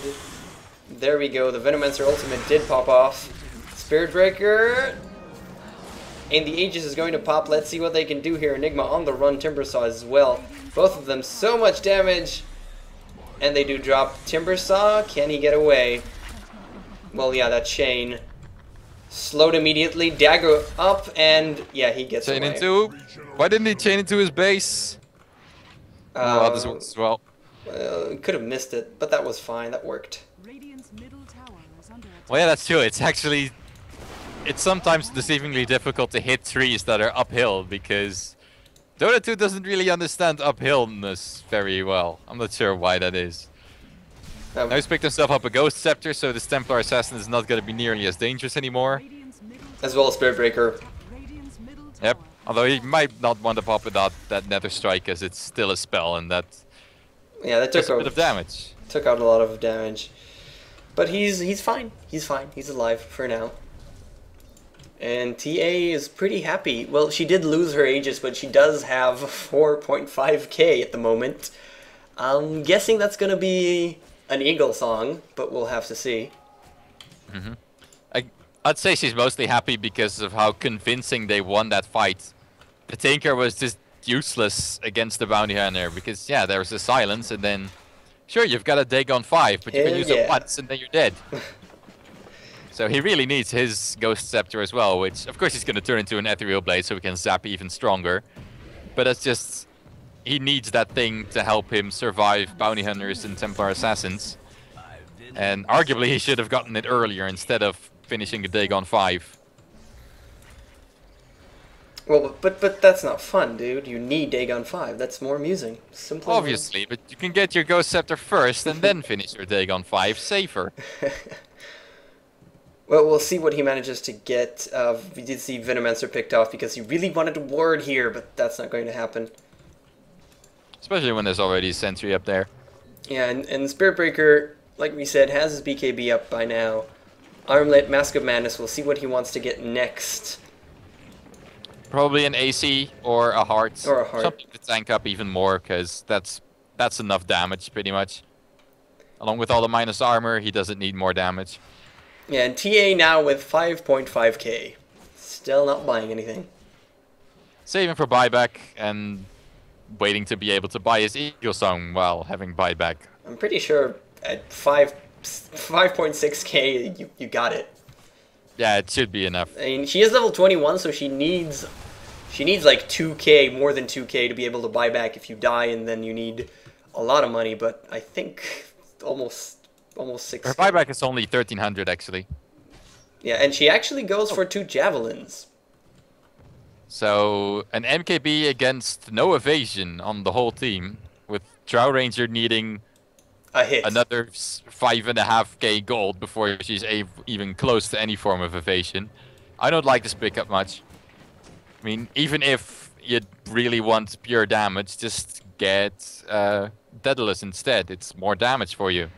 There we go. The Venomancer ultimate did pop off. Spirit Breaker. And the Aegis is going to pop. Let's see what they can do here. Enigma on the run. Timbersaw as well. Both of them so much damage. And they do drop Timbersaw. Can he get away? Well, yeah, that chain. Slowed immediately. Dagger up. And, yeah, he gets chain away. Into. Why didn't he chain into his base? Oh, this works as well. Could have missed it, but that was fine. That worked. Well, yeah, that's true. It's actually... It's sometimes deceivingly difficult to hit trees that are uphill, because Dota 2 doesn't really understand uphillness very well. I'm not sure why that is. Now he's picked himself up a Ghost Scepter, so this Templar Assassin is not going to be nearly as dangerous anymore. As well as Spirit Breaker. Yep. Although he might not want to pop without that Nether Strike, as it's still a spell, and that took a bit of damage. Took out a lot of damage. But he's fine. He's fine. He's alive for now. And TA is pretty happy. Well, she did lose her Aegis, but she does have 4.5k at the moment. I'm guessing that's going to be an Eagle song, but we'll have to see. Mm-hmm. I'd say she's mostly happy because of how convincing they won that fight. The Tinker was just useless against the Bounty Hunter, because, yeah, there was a silence, and then... Sure, you've got a Dagon 5, but you can use it once, and then you're dead. So he really needs his Ghost Scepter as well, which, of course, he's going to turn into an Ethereal Blade so he can zap even stronger. But that's just... He needs that thing to help him survive Bounty Hunters and Templar Assassins. And arguably he should have gotten it earlier instead of finishing the Dagon 5. Well, but that's not fun, dude. You need Dagon 5. That's more amusing. Simply obviously, but you can get your Ghost Scepter first and then finish your Dagon 5 safer. Well, we'll see what he manages to get. We did see Venomancer picked off because he really wanted to ward here, but that's not going to happen. Especially when there's already a sentry up there. Yeah, and Spirit Breaker, like we said, has his BKB up by now. Armlet, Mask of Madness, we'll see what he wants to get next. Probably an AC or a heart. Or a heart. Something to tank up even more, because that's enough damage, pretty much. Along with all the minus armor, he doesn't need more damage. Yeah, and TA now with 5.5k. Still not buying anything. Saving for buyback and waiting to be able to buy his Eagle Song while having buyback. I'm pretty sure at 5.6k you got it. Yeah, it should be enough. I mean, she is level 21, so she needs like 2k, more than 2k to be able to buy back if you die, and then you need a lot of money, but I think almost 6k. Her buyback is only 1300 actually. Yeah, and she actually goes for 2 javelins. So an MKB against no evasion on the whole team, with Drow Ranger needing a hit. Another 5.5k gold before she's even close to any form of evasion. I don't like this pickup much. I mean, even if you really want pure damage, just get Daedalus instead. It's more damage for you.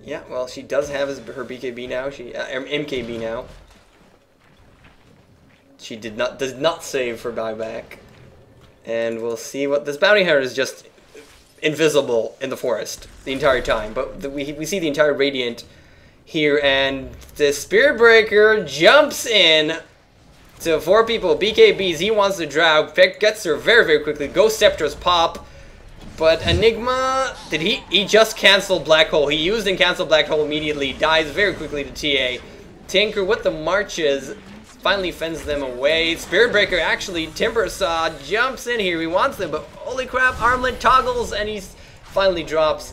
Yeah, well, she does have her BKB now. MKB now. She does not save for buyback, and we'll see what this bounty hunter is just invisible in the forest the entire time. But we see the entire Radiant here, and the Spirit Breaker jumps in to 4 people. BKBs. He wants to drow. Gets her very, very quickly. Ghost Scepters pop. But Enigma, did he just canceled Black Hole. He used and canceled Black Hole immediately. Dies very quickly to TA. Tinker with the marches finally fends them away. Spirit Breaker actually, Timbersaw jumps in here. He wants them, but holy crap, Armlet toggles and he finally drops.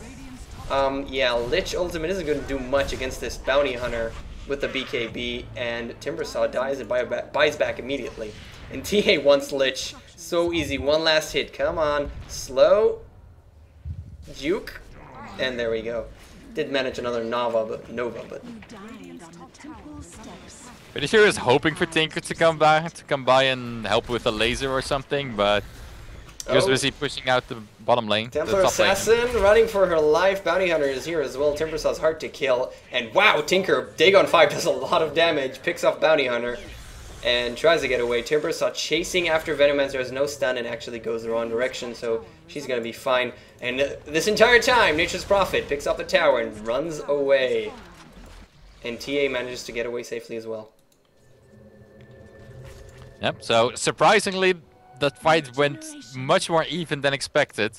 Yeah, Lich ultimate isn't going to do much against this bounty hunter with the BKB, and Timbersaw dies and buys back immediately. And TA wants Lich. So easy. One last hit. Come on. Slow. Juke. And there we go. Did manage another Nova, but Pretty sure he was hoping for Tinker to come by and help with a laser or something, but he was busy pushing out the bottom lane. Templar Assassin running for her life. Bounty Hunter is here as well. Timbersaw's hard to kill. And wow, Tinker, Dagon 5 does a lot of damage. Picks off Bounty Hunter. and tries to get away. Timbersaw chasing after Venomancer, has no stun and actually goes the wrong direction, so she's going to be fine. And this entire time, Nature's Prophet picks up the tower and runs away. And TA manages to get away safely as well. Yep, so surprisingly, that fight went much more even than expected.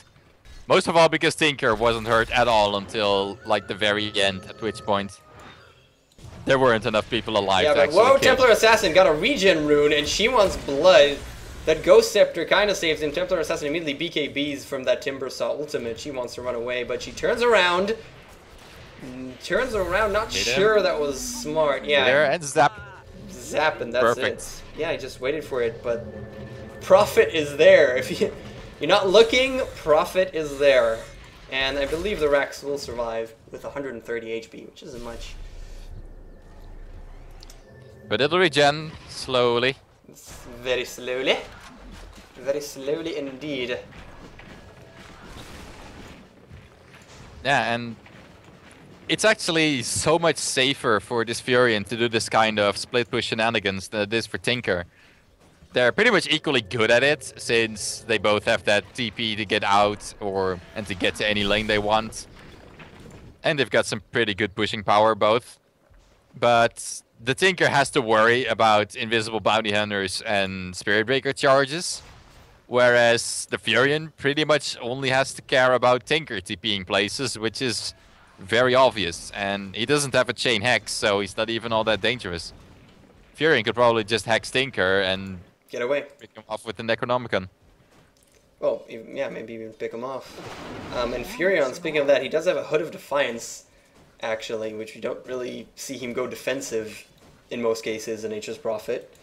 Most of all because Tinker wasn't hurt at all until like the very end, at which point there weren't enough people alive to actually whoa, kill. Templar Assassin got a regen rune and she wants blood. That Ghost Scepter kind of saves him. Templar Assassin immediately BKBs from that Timbersaw ultimate. She wants to run away, but she turns around. Not sure that was smart. Yeah. There and zap. Zap and that's Perfect. it. Yeah, I just waited for it, but Prophet is there. If you're not looking, Prophet is there. And I believe the Rax will survive with 130 HP, which isn't much. But it'll regen slowly. Very slowly. Very slowly indeed. Yeah, and it's actually so much safer for this Furion to do this kind of split push shenanigans than it is for Tinker. They're pretty much equally good at it, since they both have that TP to get out and to get to any lane they want. And they've got some pretty good pushing power both. But the Tinker has to worry about invisible bounty hunters and Spirit Breaker charges, whereas the Furion pretty much only has to care about Tinker TPing places, which is very obvious. And he doesn't have a chain hex, so he's not even all that dangerous. Furion could probably just hex Tinker and get away. Pick him off with the Necronomicon. Well, yeah, maybe even pick him off. And Furion, speaking of that, he does have a Hood of Defiance, actually, which we don't really see him go defensive in most cases in Nature's Prophet.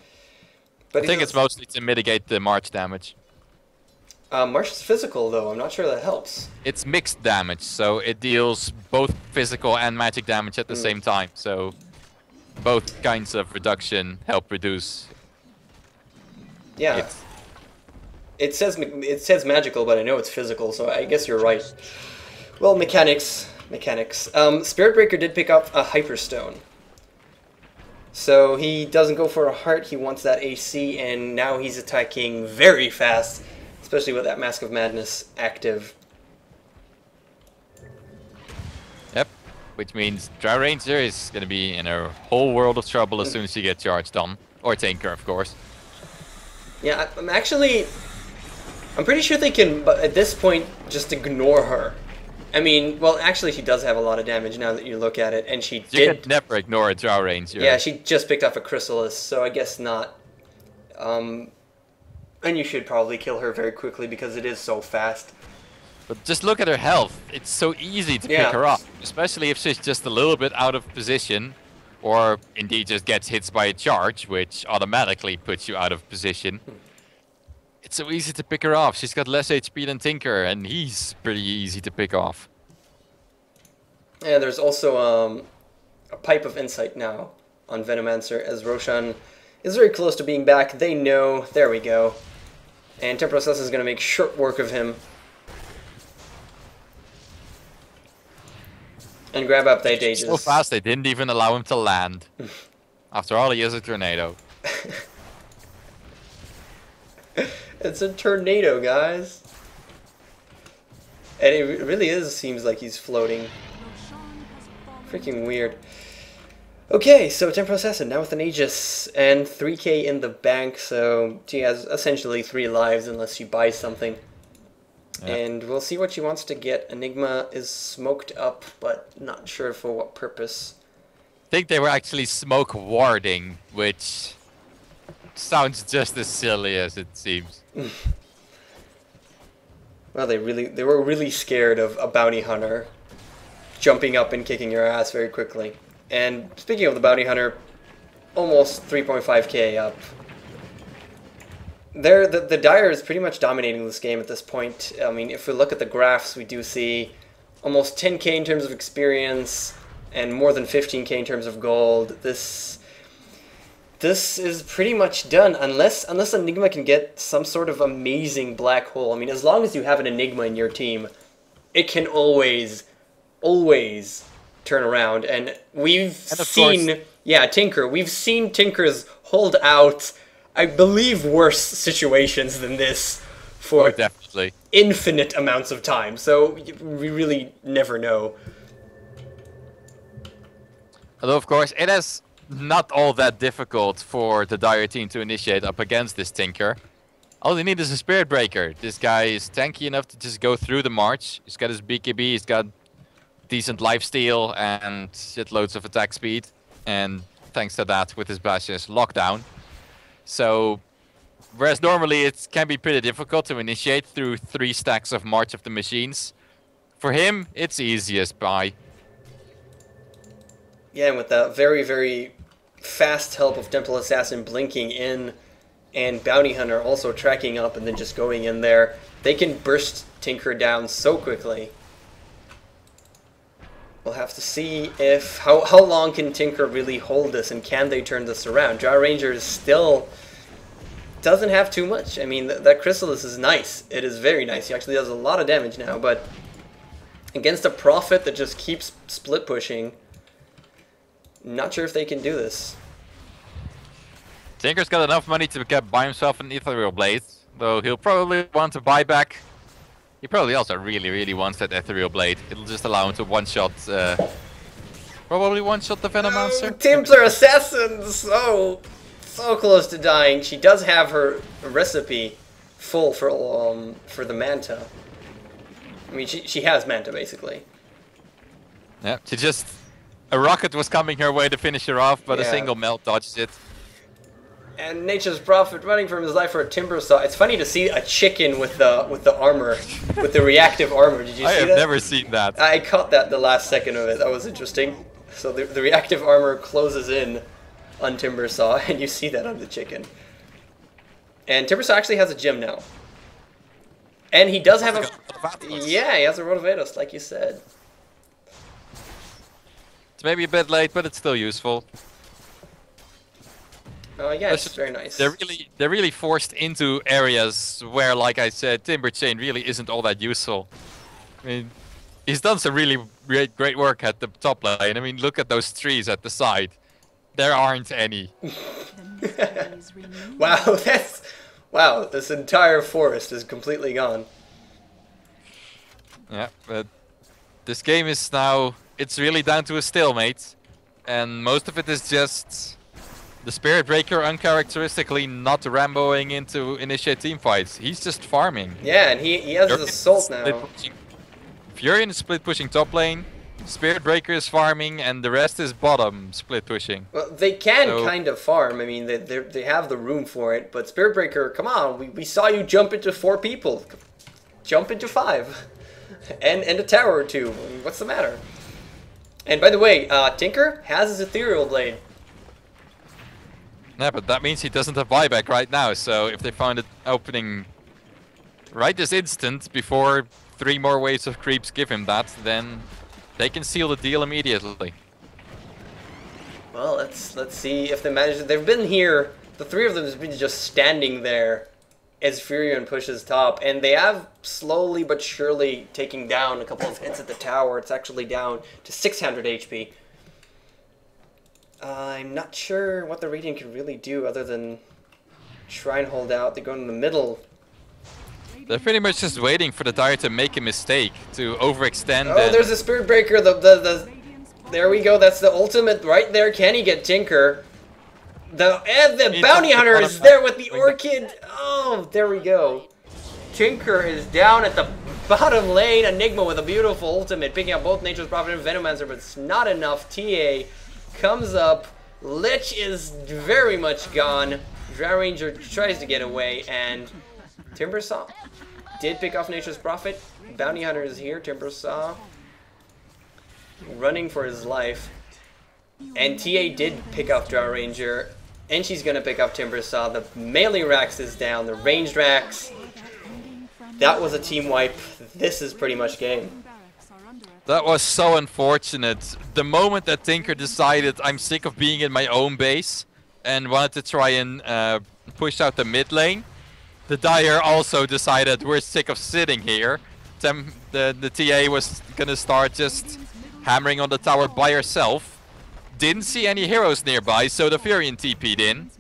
But I think it's mostly to mitigate the March damage. March is physical, though. I'm not sure that helps. It's mixed damage, so it deals both physical and magic damage at the same time. So both kinds of reduction help reduce. Yeah. It says magical, but I know it's physical, so I guess you're right. Well, mechanics. Spirit Breaker did pick up a Hyperstone. So he doesn't go for a heart, he wants that AC, and now he's attacking very fast, especially with that Mask of Madness active. Yep, which means Dry Ranger is going to be in a whole world of trouble as soon as she gets charged on. Or Tinker, of course. Yeah, I'm pretty sure they can, but at this point, just ignore her. I mean, well, actually, she does have a lot of damage now that you look at it, and she did... You can never ignore a Drow Ranger. Yeah, she just picked up a Chrysalis, so I guess not. And you should probably kill her very quickly because it is so fast. But just look at her health. It's so easy to pick her up, especially if she's just a little bit out of position, or indeed just gets hit by a charge, which automatically puts you out of position. It's so easy to pick her off. She's got less HP than Tinker, and he's pretty easy to pick off. And there's also a Pipe of Insight now on Venomancer, as Roshan is very close to being back. They know. There we go. And Temporal Assassin is going to make short work of him. And grab up that Aegis. So fast they didn't even allow him to land. After all, he is a tornado. It's a tornado, guys. And it really seems like he's floating. Freaking weird. Okay, so Temporal Assassin now with an Aegis and 3k in the bank, so she has essentially 3 lives unless she buys something. Yep. And we'll see what she wants to get. Enigma is smoked up, but not sure for what purpose. I think they were actually smoke warding, which sounds just as silly as it seems. Well, they were really scared of a bounty hunter jumping up and kicking your ass very quickly. And speaking of the bounty hunter, almost 3.5k up. The Dire is pretty much dominating this game at this point. I mean, if we look at the graphs, we do see almost 10k in terms of experience and more than 15k in terms of gold. This is pretty much done unless Enigma can get some sort of amazing black hole. I mean, as long as you have an Enigma in your team, it can always turn around. And we've seen, Tinker. We've seen Tinker's hold out, I believe, worse situations than this for definitely infinite amounts of time. So we really never know. Although, of course, it is not all that difficult for the Dire team to initiate up against this Tinker. All they need is a Spirit Breaker. This guy is tanky enough to just go through the march. He's got his BKB, he's got decent lifesteal and shitloads of attack speed. And thanks to that, with his bashes, lockdown. So, whereas normally it can be pretty difficult to initiate through 3 stacks of March of the Machines, for him, it's easiest by. Yeah, and with that very, very fast help of Temple Assassin blinking in and Bounty Hunter also tracking up and then just going in there, they can burst Tinker down so quickly. We'll have to see if how long can Tinker really hold this, and can they turn this around. Jar Ranger still doesn't have too much. I mean, that Chrysalis is nice. It is very nice. He actually does a lot of damage now, but against a Prophet that just keeps split pushing, not sure if they can do this. Tinker's got enough money to buy himself an Ethereal Blade, though he'll probably want to buy back. He probably also really, really wants that Ethereal Blade. It'll just allow him to one-shot, probably one-shot the Venomancer. Templar Assassin, so close to dying. She does have her recipe full for the Manta. I mean, she has Manta basically. Yeah, she just a rocket was coming her way to finish her off, but a single melt dodged it. And Nature's Prophet running from his life for a Timbersaw. It's funny to see a chicken with the armor, with the reactive armor. Did you see that? I have never seen that. I caught that the last second of it. That was interesting. So the reactive armor closes in on Timbersaw, and you see that on the chicken. And Timbersaw actually has a gym now. And he does have a... Yeah, he has a Rotovados, like you said. It's maybe a bit late, but it's still useful. Oh yeah, it's very nice. They're really forced into areas where, like I said, Timber Chain really isn't all that useful. I mean, he's done some really great work at the top lane. I mean, look at those trees at the side. There aren't any. Wow, this entire forest is completely gone. Yeah, but this game is now, it's really down to a stalemate. And most of it is just the Spirit Breaker uncharacteristically not Ramboing into initiate team fights. He's just farming. Yeah, and he has his assault now. Furion is split pushing top lane. Spirit Breaker is farming, and the rest is bottom split pushing. Well, they can kind of farm. I mean, they have the room for it. But Spirit Breaker, come on, we saw you jump into 4 people. Jump into 5. And a tower or 2. What's the matter? And by the way, Tinker has his Ethereal Blade. Yeah, but that means he doesn't have buyback right now, so if they find it opening right this instant before 3 more waves of creeps give him that, then they can seal the deal immediately. Well, let's see if they manage. They've been here, the 3 of them have been just standing there as Furion pushes top, and they have slowly but surely taking down a couple of hits at the tower. It's actually down to 600 HP. I'm not sure what the Radiant can really do other than try and hold out. They go in the middle. They're pretty much just waiting for the Dire to make a mistake, to overextend. Oh, there's a Spirit Breaker. There we go. That's the ultimate right there. Can he get Tinker? The Bounty Hunter is there with the Orchid. Oh, there we go. Tinker is down at the bottom lane. Enigma with a beautiful ultimate, picking up both Nature's Prophet and Venomancer, but it's not enough. TA comes up. Lich is very much gone. Drow Ranger tries to get away, and Timbersaw did pick off Nature's Prophet. Bounty Hunter is here. Timbersaw running for his life. And TA did pick off Drow Ranger, and she's going to pick up Timbersaw. The melee Rax is down. The ranged Rax. That was a team wipe. This is pretty much game. That was so unfortunate. The moment that Tinker decided I'm sick of being in my own base and wanted to try and push out the mid lane, the Dire also decided we're sick of sitting here. The TA was gonna start just hammering on the tower by herself. Didn't see any heroes nearby, so the Furion TP'd in.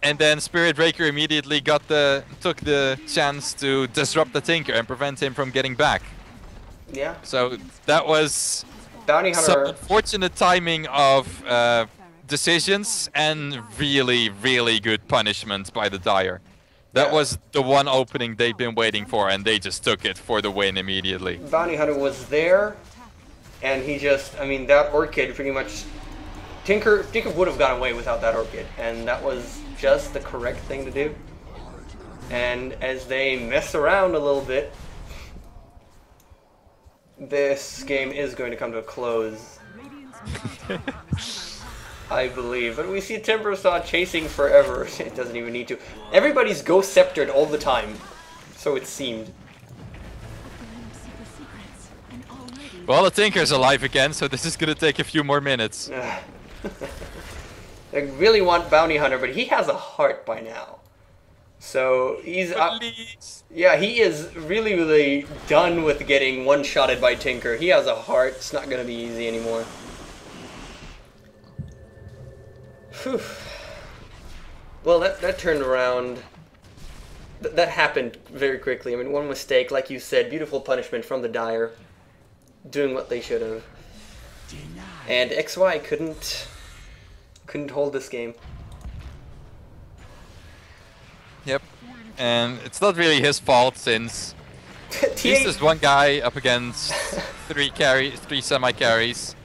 And then Spirit Breaker immediately took the chance to disrupt the Tinker and prevent him from getting back. Yeah. So that was Bounty some Hunter. unfortunate timing of decisions and really, really good punishment by the Dire. That was the one opening they've been waiting for, and they just took it for the win immediately. Bounty Hunter was there, and he just, I mean, that Orchid pretty much... Tinker would have gotten away without that Orchid, and that was just the correct thing to do. And as they mess around a little bit, this game is going to come to a close. I believe. But we see Timbersaw chasing forever. It doesn't even need to. Everybody's Ghost Sceptered all the time. So it seemed. Well, the Tinker's alive again, so this is gonna take a few more minutes. I really want Bounty Hunter, but he has a heart by now. So he's yeah, he is really, really done with getting one-shotted by Tinker. He has a heart. It's not gonna be easy anymore. Whew. Well, that turned around. That happened very quickly. I mean, one mistake, like you said, beautiful punishment from the Dire, doing what they should have. And XY couldn't hold this game. Yep, and it's not really his fault since he's just one guy up against three semi-carries.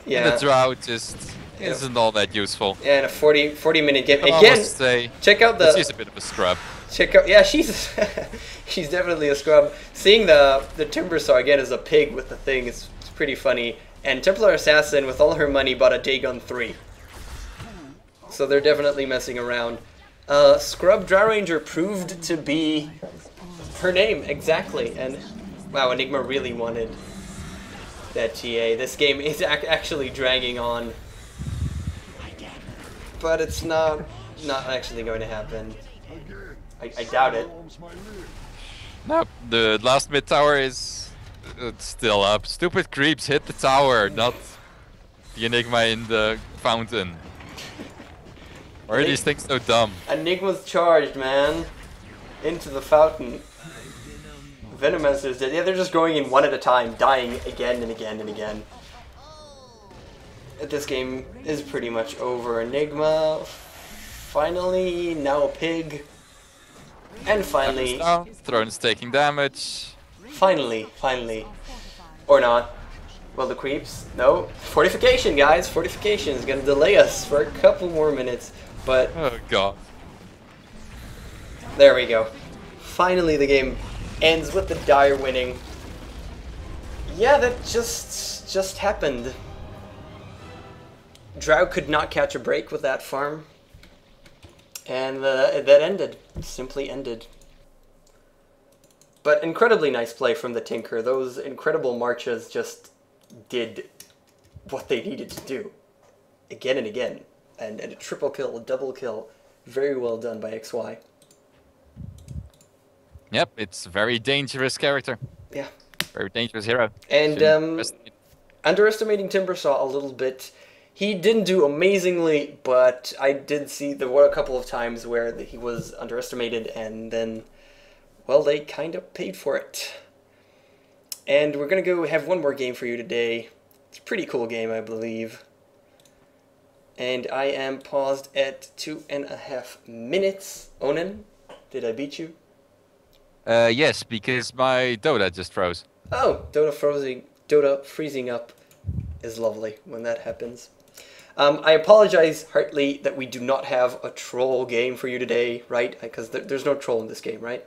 Yeah. And the drought just isn't all that useful. Yeah, in a 40-minute game. I Again, must say, check out the... she's a bit of a scrub. Check out... Yeah, she's she's definitely a scrub. Seeing the Timbersaw again as a pig with the thing is pretty funny. And Templar Assassin, with all her money, bought a Dagon 3. So they're definitely messing around. Scrub Drow Ranger proved to be her name, exactly. And wow, Enigma really wanted that TA. This game is actually dragging on. But it's not actually going to happen. I doubt it. Nope, the last mid tower is still up. Stupid creeps hit the tower, not the Enigma in the fountain. Why are these things so dumb? Enigma's charged, man. Into the fountain. Venomancer's dead. Yeah, they're just going in one at a time, dying again and again and again. This game is pretty much over. Enigma, finally, now a pig. And finally... Throne's taking damage. Finally. Or not. Well, the creeps... No. Fortification, guys. Fortification is going to delay us for a couple more minutes. But... Oh, God. There we go. Finally, the game ends with the Dire winning. Yeah, that just happened. Drow could not catch a break with that farm. And that ended. Simply ended. But incredibly nice play from the Tinker. Those incredible marches just did what they needed to do. Again and again. And a triple kill, a double kill. Very well done by XY. Yep, it's a very dangerous character. Yeah. Very dangerous hero. And underestimating Timbersaw a little bit. He didn't do amazingly, but I did see there were a couple of times where he was underestimated, and then, well, they kind of paid for it. And we're going to go have one more game for you today. It's a pretty cool game, I believe. And I am paused at 2.5 minutes. Onin, did I beat you? Yes, because my Dota just froze. Oh, Dota freezing up is lovely when that happens. I apologize heartily that we do not have a troll game for you today, right? Because there's no troll in this game, right?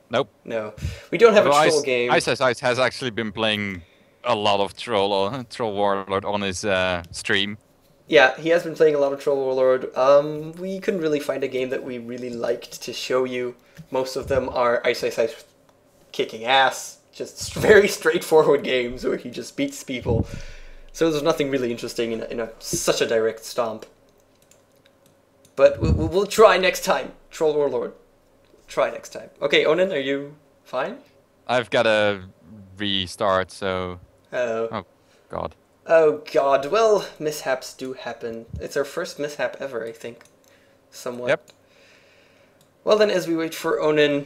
Nope. No. We don't have a troll game. iceiceice has actually been playing a lot of Troll Warlord on his stream. Yeah, he has been playing a lot of Troll Warlord. We couldn't really find a game that we really liked to show you. Most of them are iceiceice kicking ass. Just very straightforward games where he just beats people. So there's nothing really interesting in such a direct stomp. But we'll try next time. Troll Warlord. Try next time. Okay, Onin, are you fine? I've got to restart, so... Oh, God. Oh, God. Well, mishaps do happen. It's our first mishap ever, I think. somewhat. Yep. Well then, as we wait for Onin,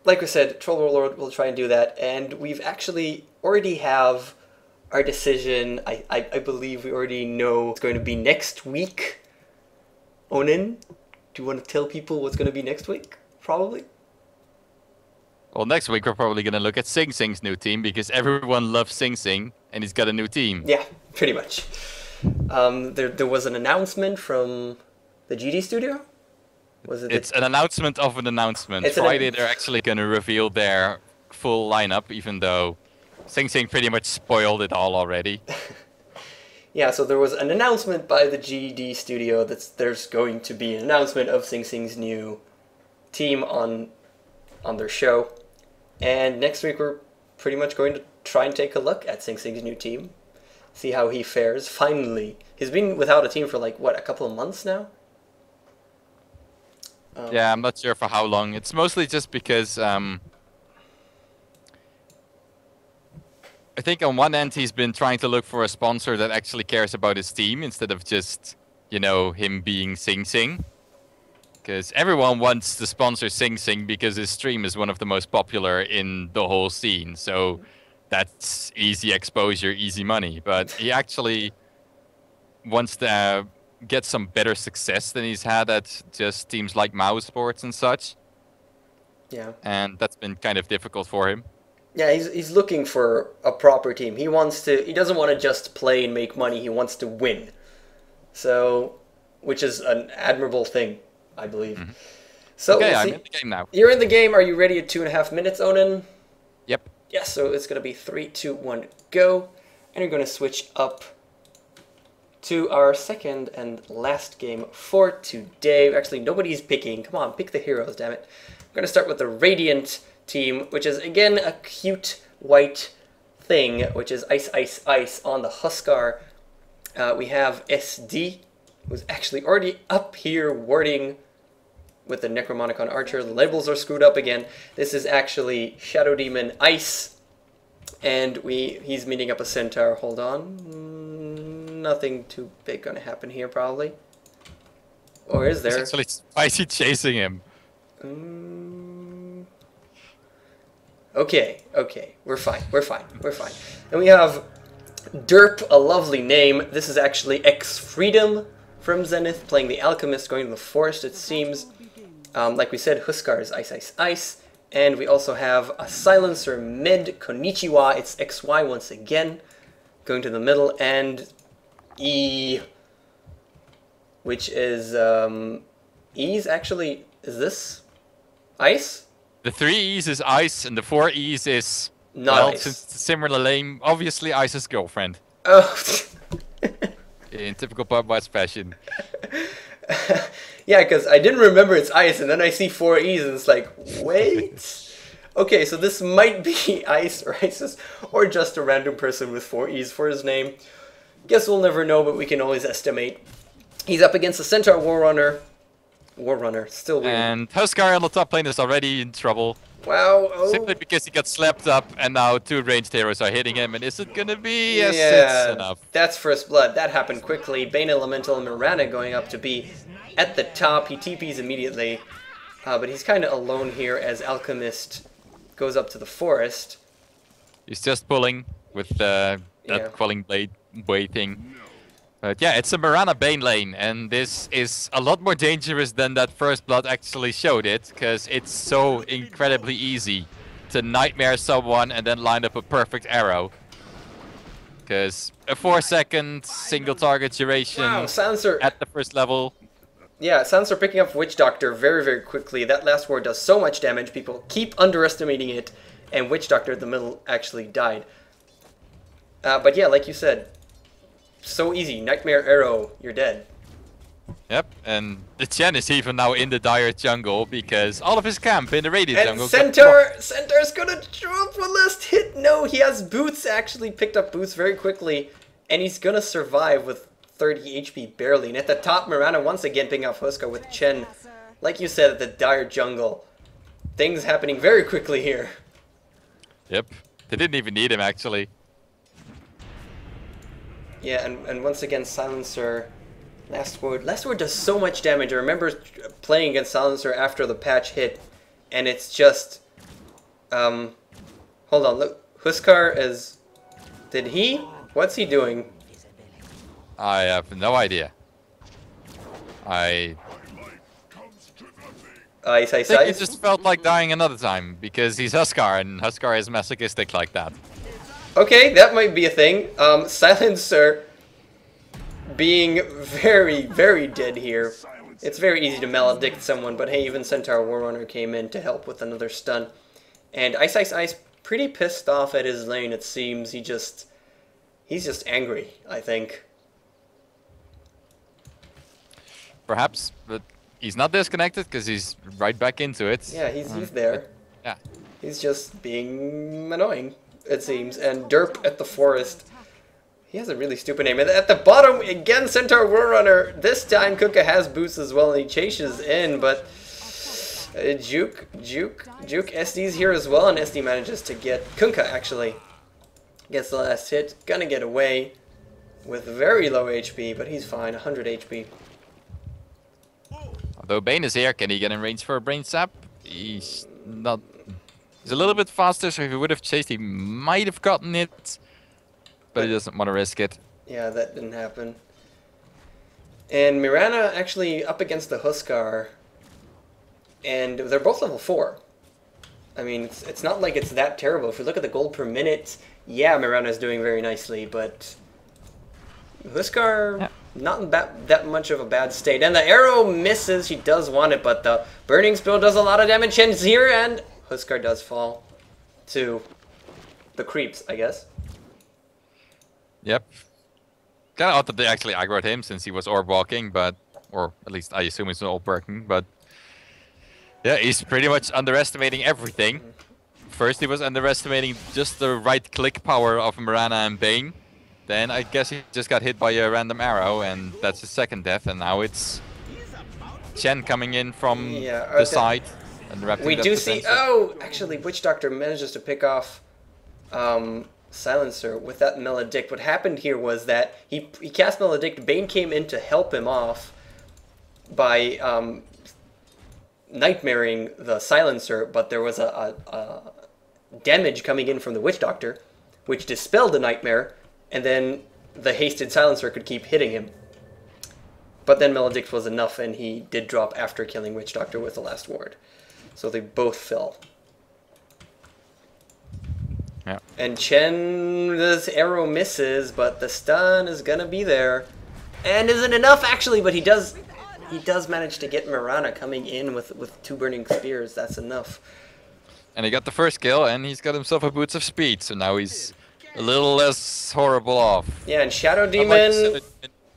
like we said, Troll Warlord will try and do that, and we've actually already have our decision. I believe we already know it's going to be next week. Onin, do you want to tell people what's going to be next week? Probably. Well, next week we're probably going to look at Sing Sing's new team because everyone loves Sing Sing and he's got a new team. Yeah, pretty much. There was an announcement from the GD studio. Was it? It's an announcement of an announcement. Friday they're actually going to reveal their full lineup, even though Sing Sing pretty much spoiled it all already. Yeah, so there was an announcement by the GD studio that there's going to be an announcement of Sing Sing's new team on their show. And next week we're pretty much going to try and take a look at Sing Sing's new team. See how he fares. Finally. He's been without a team for like, what, a couple of months now? Yeah, I'm not sure for how long. It's mostly just because I think on one end he's been trying to look for a sponsor that actually cares about his team instead of just, you know, him being Sing Sing. Because everyone wants to sponsor Sing Sing because his stream is one of the most popular in the whole scene. So that's easy exposure, easy money. But he actually wants to get some better success than he's had at just teams like Mouse Sports and such. Yeah. And that's been kind of difficult for him. Yeah, he's looking for a proper team. He doesn't want to just play and make money, he wants to win. So, which is an admirable thing, I believe. Mm-hmm. So okay, we'll I'm see. in the game now. You're in the game. Are you ready at 2.5 minutes, Onin? Yep. Yeah, so it's going to be 3, 2, 1, go. And you're going to switch up to our second and last game for today. Actually, nobody's picking. Come on, pick the heroes, damn it. I'm going to start with the Radiant team, which is, again, a cute white thing, which is Ice, Ice, Ice on the Huskar. We have SD, who's actually already up here warding with the Necromonicon Archer. The labels are screwed up again. This is actually Shadow Demon Ice, and he's meeting up a Centaur. Hold on. Nothing too big gonna happen here, probably. Or is there? It's actually Spicy chasing him. Okay, we're fine. And we have Derp, a lovely name. This is actually X-Freedom from Zenith, playing the Alchemist, going to the forest, it seems. Like we said, Huskar is Ice, Ice, Ice. And we also have a Silencer mid, Konnichiwa, it's XY once again, going to the middle, and E, which is, E's actually, is this Ice? The 3 E's is Ice, and the 4 E's is... Not well, Ice. since it's a similar name, obviously Ice's girlfriend. Oh. In typical Pubwatch fashion. Yeah, because I didn't remember it's Ice, and then I see 4 E's, and it's like, wait? Okay, so this might be Ice or Isis, or just a random person with 4 E's for his name. Guess we'll never know, but we can always estimate. He's up against the Centaur Warrunner. Still weird. And Huskar on the top lane is already in trouble. Wow. Oh. Simply because he got slapped up, and now 2 ranged heroes are hitting him, and is it gonna be? Yes, yeah, it's enough. That's first blood. That happened quickly. Bane Elemental and Mirana going up to be at the top. He TPs immediately, but he's kind of alone here as Alchemist goes up to the forest. He's just pulling with that Quelling Blade way thing. But yeah, it's a Mirana Bane lane, and this is a lot more dangerous than that first blood actually showed it, because it's so incredibly easy to nightmare someone and then line up a perfect arrow. Because a 4-second single target duration at the first level. Yeah, Silencer picking up Witch Doctor very, very quickly. That last ward does so much damage, people keep underestimating it, and Witch Doctor in the middle actually died. But yeah, like you said, so easy. Nightmare Arrow, you're dead. Yep, and the Chen is even now in the Dire jungle because all of his camp in the Radiant jungle. Centaur's gonna drop one last hit. No, he has Boots, actually picked up Boots very quickly, and he's gonna survive with 30 HP barely. And at the top, Mirana once again picking up Huskar with Chen. Like you said, at the Dire jungle. Things happening very quickly here. Yep, they didn't even need him actually. Yeah, and once again, Silencer Last Word. Last Word does so much damage. I remember playing against Silencer after the patch hit, and it's just... hold on, look. Huskar is... Did he? What's he doing? I have no idea. I think it just felt like dying another time, because he's Huskar, and Huskar is masochistic like that. Okay, that might be a thing. Silencer being very, very dead here. It's very easy to maledict someone, but hey, even Centaur Warrunner came in to help with another stun. And iceiceice pretty pissed off at his lane, it seems. He's just angry, I think. Perhaps, but he's not disconnected because he's right back into it. Yeah, he's there. Yeah. He's just being annoying, it seems. And Derp at the forest. He has a really stupid name. And at the bottom, again, Centaur Warrunner. This time, Kunkka has boots as well, and he chases in, but Juke SD's here as well, and SD manages to get Kunkka, actually. Gets the last hit. Gonna get away with very low HP, but he's fine. 100 HP. Although Bane is here, can he get in range for a brain sap? He's not. He's a little bit faster, so if he would have chased, he might have gotten it. But he doesn't want to risk it. Yeah, that didn't happen. And Mirana actually up against the Huskar. And they're both level 4. I mean, it's not like it's that terrible. If we look at the gold per minute, yeah, Mirana's doing very nicely, but Huskar, yeah, not that much of a bad state. And the arrow misses. She does want it, but the burning spill does a lot of damage. And here, and Huskar does fall to the creeps, I guess. Yep. Kind of odd that they actually aggroed him since he was orb walking, but, or at least I assume he's not orb working, but yeah, he's pretty much underestimating everything. First he was underestimating just the right click power of Mirana and Bane. Then I guess he just got hit by a random arrow, and that's his second death, and now it's Chen coming in from the side and wrapping we do see, oh, actually Witch Doctor manages to pick off Silencer with that Maledict. What happened here was that he cast Maledict, Bane came in to help him off by nightmaring the Silencer, but there was a damage coming in from the Witch Doctor, which dispelled the nightmare, and then the hasted Silencer could keep hitting him. But then Maledict was enough, and he did drop after killing Witch Doctor with the last ward. So they both fell. Yeah. And Chen, this arrow misses, but the stun is gonna be there. And isn't enough, actually, but he does manage to get Mirana coming in with 2 burning spears. That's enough. And he got the first kill, and he's got himself a Boots of Speed, so now he's a little less horrible off. Yeah, and Shadow Demon,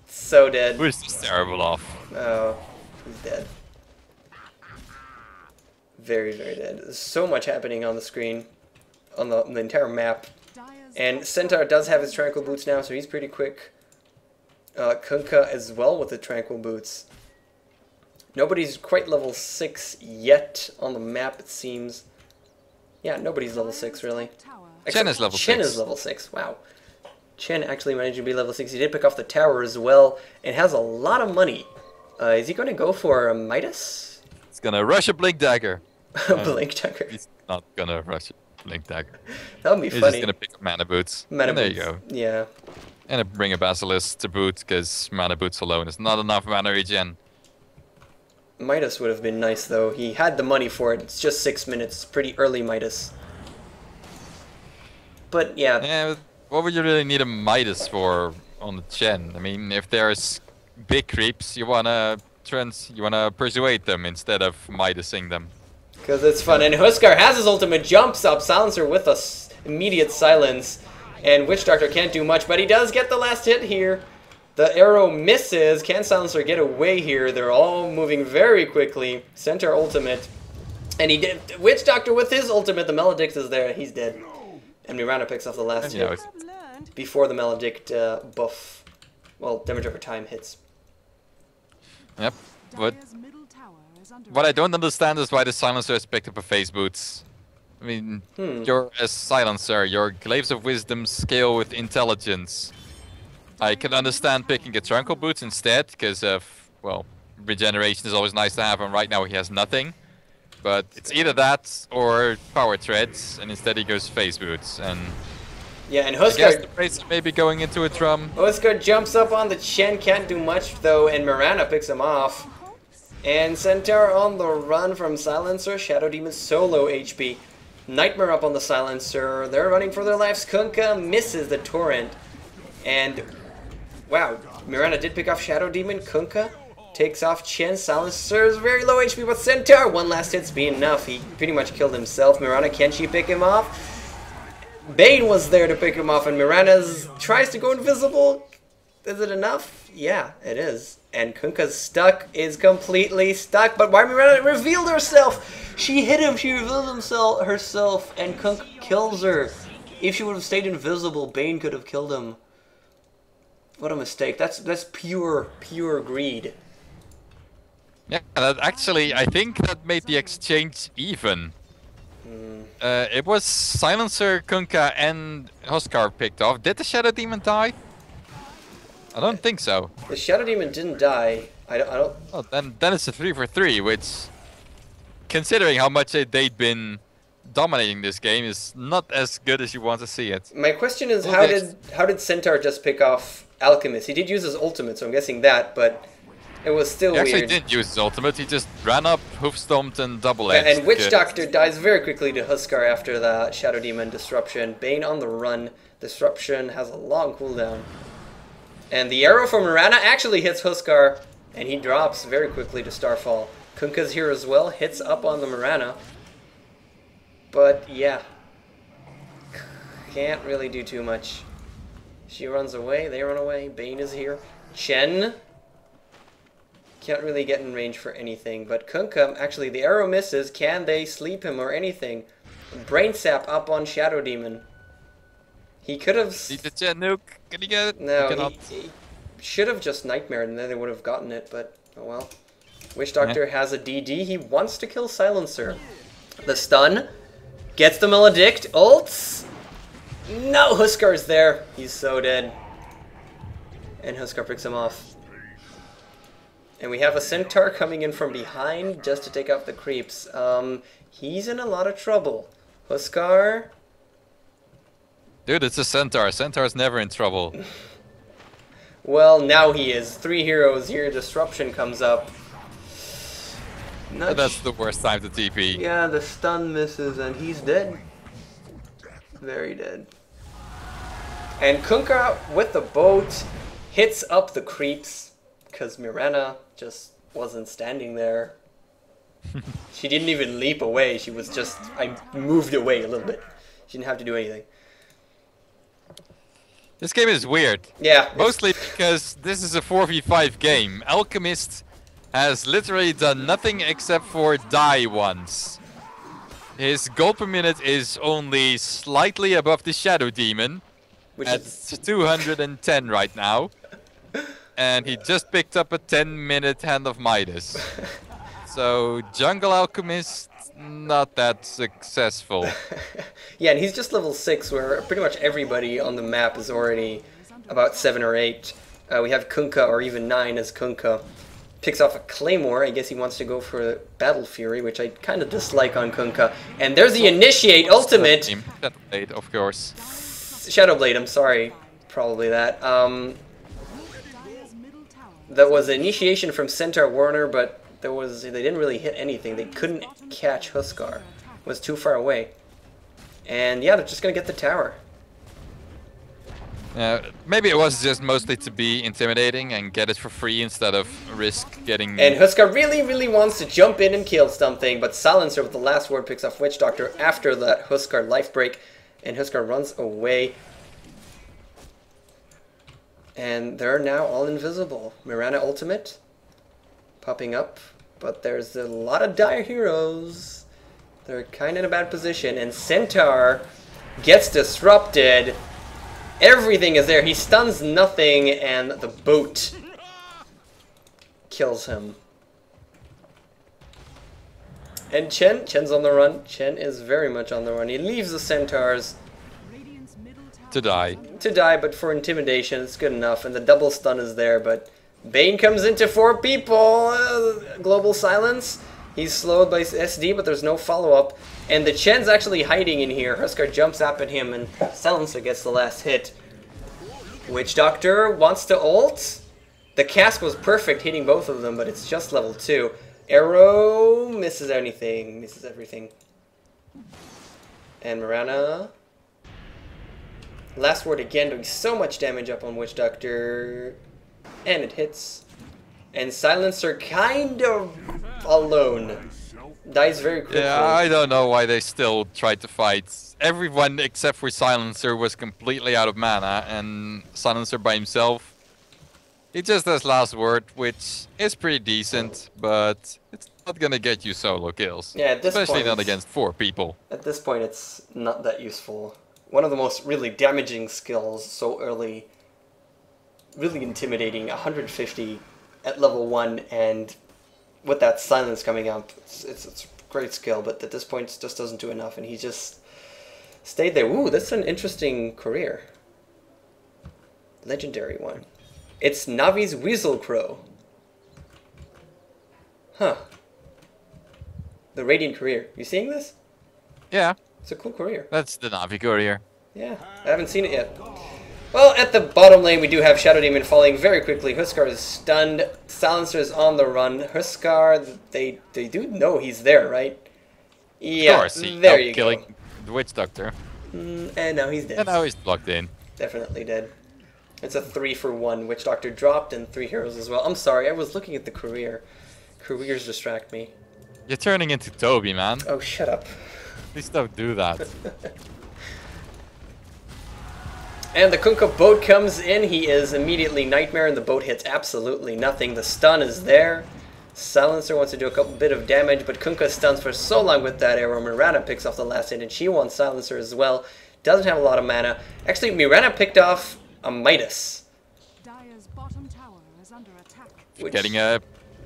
so dead. Who's just terrible off. Oh, he's dead. Very, very dead. There's so much happening on the screen, on the entire map. And Centaur does have his Tranquil Boots now, so he's pretty quick. Kunkka as well with the Tranquil Boots. Nobody's quite level 6 yet on the map, it seems. Yeah, nobody's level 6, really. Chen is level 6. Chen is level 6, wow. Chen actually managed to be level 6. He did pick off the tower as well, and has a lot of money. Is he going to go for a Midas? He's going to rush a Blink Dagger. Blink Dagger. He's not going to rush a Blink Dagger. That would be funny. He's just going to pick up Mana Boots. Mana Boots. There you go. Yeah. And bring a Basilisk to boot, because Mana Boots alone is not enough mana regen. Midas would have been nice, though. He had the money for it. It's just 6 minutes. Pretty early Midas. But, yeah. Yeah, what would you really need a Midas for on the Chen? I mean, if there's big creeps, you wanna persuade them instead of Midasing them. Because it's fun. And Huskar has his ultimate, jumps up, Silencer with a immediate silence. And Witch Doctor can't do much, but he does get the last hit here. The arrow misses. Can Silencer get away here? They're all moving very quickly. Centaur ultimate. And he did. Witch Doctor with his ultimate. The Maledict is there. He's dead. And Mirana picks off the last hit before the Maledict buff. Well, damage over time hits. Yep. But what I don't understand is why the Silencer has picked up a Phase Boots. I mean, you're a Silencer. Your Glaives of Wisdom scale with intelligence. I can understand picking a Trunkle Boots instead, because of, well, regeneration is always nice to have, and right now he has nothing. But it's either that or Power Treads, and instead he goes Phase Boots. And yeah, and I guess Huskar... the Phase may be going into a drum. Huskar jumps up on the Chen, can't do much though, and YamataH picks him off. And Centaur on the run from Silencer, Shadow Demon solo HP. Nightmare up on the Silencer, they're running for their lives. Kunkka misses the Torrent. And, wow, YamataH did pick off Shadow Demon. Kunkka takes off Chen. Silencer is very low HP, but Centaur, one last hit's be enough. He pretty much killed himself. YamataH, can she pick him off? Bane was there to pick him off, and YamataH tries to go invisible. Is it enough? Yeah, it is. And Kunkka's stuck, is completely stuck, but why YamataH revealed herself? She hit him, she revealed herself, and Kunkka kills her. If she would have stayed invisible, Bane could have killed him. What a mistake. That's pure greed. Yeah, that actually, I think that made the exchange even. It was Silencer, Kunkka, and Huskar picked off. Did the Shadow Demon die? I don't think so. The Shadow Demon didn't die. I don't... Oh, then it's a 3 for 3, which, considering how much they'd been dominating this game, is not as good as you want to see it. My question is, how did Centaur just pick off Alchemist? He did use his ultimate, so I'm guessing that, but it was still weird. He actually didn't use his ultimate, he just ran up, hoof-stomped, and double-edged. And Witch Doctor dies very quickly to Huskar after the Shadow Demon Disruption. Bane on the run. Disruption has a long cooldown. And the arrow from YamataH actually hits Huskar, and he drops very quickly to Starfall. Kunkka's here as well, hits up on the YamataH. But yeah, can't really do too much. She runs away, they run away, Bane is here. Chen can't really get in range for anything, but Kunkka, actually the arrow misses. Can they sleep him or anything? Brain Sap up on Shadow Demon. He could have... Need the Chen nuke, can he get it? No, he should have just Nightmared and then they would have gotten it, but oh well. Witch Doctor has a DD, he wants to kill Silencer. The stun, gets the Maledict, ults. No, Huskar's there, he's so dead. And Huskar picks him off. And we have a Centaur coming in from behind just to take off the creeps. He's in a lot of trouble. Huskar... Dude, it's a Centaur. Centaur's never in trouble. Well, now he is. 3 heroes here. Disruption comes up. That's the worst time to TP. Yeah, the stun misses and he's dead. Very dead. And Kunkka with the boat hits up the creeps because YamataH just wasn't standing there. She didn't even leap away. She was just... I moved away a little bit. She didn't have to do anything. This game is weird. Yeah. Mostly because this is a 4v5 game. Alchemist has literally done nothing except for die once. His gold per minute is only slightly above the Shadow Demon. Which is 210 right now. And he just picked up a 10-minute Hand of Midas. So, Jungle Alchemist, not that successful. Yeah, and he's just level 6, where pretty much everybody on the map is already about 7 or 8. We have Kunkka, or even 9 as Kunkka. Picks off a Claymore. I guess he wants to go for Battle Fury, which I kind of dislike on Kunkka. And there's the Initiate Ultimate! Shadowblade, of course. Shadowblade, I'm sorry. Probably that. That was an initiation from Centaur Warner, but they didn't really hit anything. They couldn't catch Huskar. It was too far away. And yeah, they're just gonna get the tower. Maybe it was just mostly to be intimidating and get it for free instead of risk getting... And Huskar really wants to jump in and kill something, but Silencer with the last word picks off Witch Doctor after that Huskar life break, and Huskar runs away. And they're now all invisible. YamataH ultimate popping up, but there's a lot of dire heroes. They're kind of in a bad position, and Centaur gets disrupted. Everything is there. He stuns nothing, and the boat kills him. And Chen's on the run. Chen is very much on the run. He leaves the Centaurs. to die. To die, but for intimidation, it's good enough. And the double stun is there, but Bane comes into 4 people. Global silence. He's slowed by SD, but there's no follow-up. And the Chen's actually hiding in here. Huskar jumps up at him, and Silencer gets the last hit. Witch Doctor wants to ult. The cast was perfect, hitting both of them, but it's just level 2. Arrow misses anything, misses everything. And Mirana. Last word again, doing so much damage up on Witch Doctor. And it hits. And Silencer kind of alone. Dies very quickly. Yeah, I don't know why they still tried to fight. Everyone except for Silencer was completely out of mana, and Silencer by himself, he just has last word, which is pretty decent, but it's not gonna get you solo kills. Yeah, at this especially point, not against 4 people. At this point, it's not that useful. One of the most really damaging skills so early. Really intimidating. 150 at level 1, and with that silence coming up, it's a great skill, but at this point it just doesn't do enough, and he just stayed there. Ooh, that's an interesting career. Legendary one. It's Navi's Weasel Crow. Huh. The Radiant career. You seeing this? Yeah. It's a cool career. That's the Navi courier. Yeah, I haven't seen it yet. Well, at the bottom lane, we do have Shadow Demon falling very quickly. Huskar is stunned. Silencer is on the run. Huskar, they do know he's there, right? Yeah, of course, he there you killing go. the Witch Doctor. And now he's dead. And now he's locked in. Definitely dead. It's a 3-for-1. Witch Doctor dropped and 3 heroes as well. I'm sorry, I was looking at the career. Careers distract me. You're turning into Toby, man. Oh, shut up. Please don't do that. And the Kunkka boat comes in. He is immediately Nightmare, and the boat hits absolutely nothing. The stun is there. Silencer wants to do a bit of damage, but Kunkka stuns for so long with that arrow. Mirana picks off the last hit, and she wants Silencer as well. Doesn't have a lot of mana. Actually, Mirana picked off a Midas. Dire's bottom tower is under attack. Getting a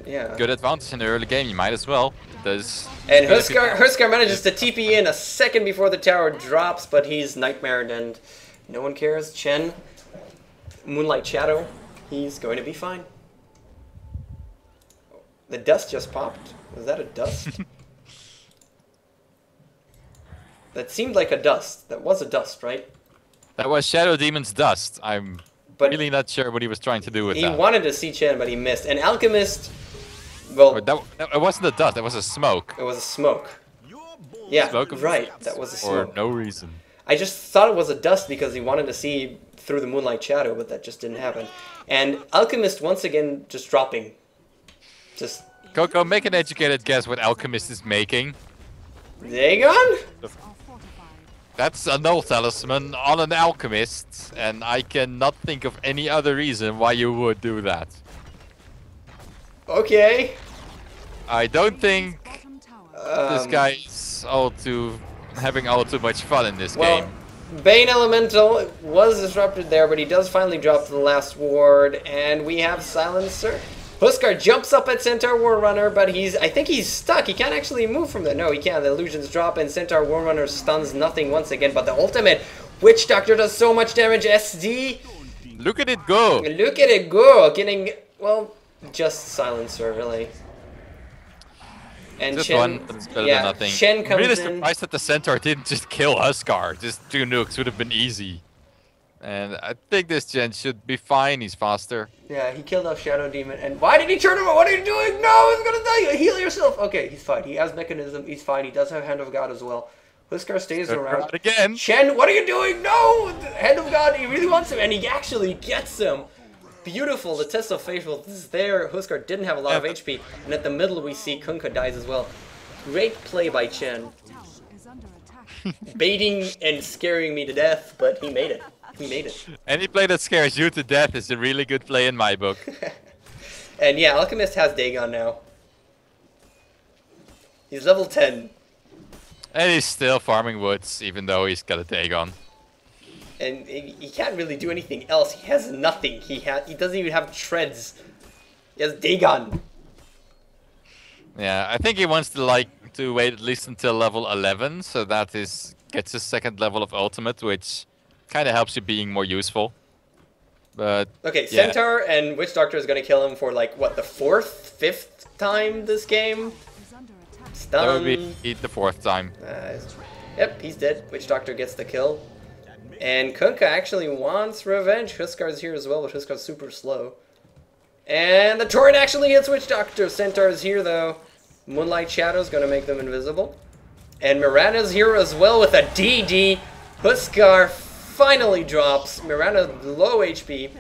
Yeah. good advantage in the early game, you might as well. Does And Huskar manages to TP in a second before the tower drops, but he's Nightmared, and no one cares. Chen, Moonlight Shadow, he's going to be fine. The dust just popped. Was that a dust? That seemed like a dust. That was a dust, right? That was Shadow Demon's dust. I'm really not sure what he was trying to do with that. He wanted to see Chen, but he missed. And Alchemist, well... It wasn't a dust, it was a smoke. It was a smoke. Yeah, Smoke right. That was a smoke. For no reason. I just thought it was a dust because he wanted to see through the Moonlight Shadow, but that just didn't happen. And Alchemist, once again, just dropping. Just... Coco, make an educated guess what Alchemist is making. Dagon? That's a null talisman on an alchemist, and I cannot think of any other reason why you would do that. Okay. I don't think this guy is having all too much fun in this game. Bane Elemental was disrupted there, but he does finally drop to the last ward, and we have Silencer. Huskar jumps up at Centaur Warrunner, but I think he's stuck. He can't actually move from there. No, he can't. The illusions drop, and Centaur Warrunner stuns nothing once again. But the ultimate Witch Doctor does so much damage. SD. Look at it go. Look at it go. Getting, well, just Silencer, really. And just Chen, one, but it's better than nothing. Chen comes I'm really in. surprised that the Centaur didn't just kill Huskar. Just 2 nukes would have been easy. And I think this gen should be fine. He's faster. Yeah, he killed off Shadow Demon. And why did he turn him? What are you doing? No, he's gonna die. Heal yourself. Okay, he's fine. He has mechanism. He's fine. He does have Hand of God as well. Huskar stays around. Again. Chen, what are you doing? No! Hand of God, he really wants him, and he actually gets him. Beautiful. The Test of Faithful is there. Huskar didn't have a lot of HP. And at the middle, we see Kunkka dies as well. Great play by Chen. Baiting and scaring me to death, but he made it. He made it. Any play that scares you to death is a really good play in my book. And yeah, Alchemist has Dagon now. He's level 10. And he's still farming woods, even though he's got a Dagon. And he can't really do anything else. He has nothing. He doesn't even have treads. He has Dagon. Yeah, I think he wants to wait at least until level 11, so that gets his 2nd level of ultimate, which kind of helps you being more useful. But Okay, yeah. Centaur and Witch Doctor is going to kill him for like, what, the 4th, 5th time this game? Is under attack. Stun. That would be the 4th time. Yep, he's dead. Witch Doctor gets the kill. And Kunkka actually wants revenge. Huskar's here as well, but Huskar's super slow. And the torrent actually hits Witch Doctor. Centaur's here though. Moonlight Shadow's going to make them invisible. And Mirana's here as well with a DD. Huskar finally drops. Mirana low HP.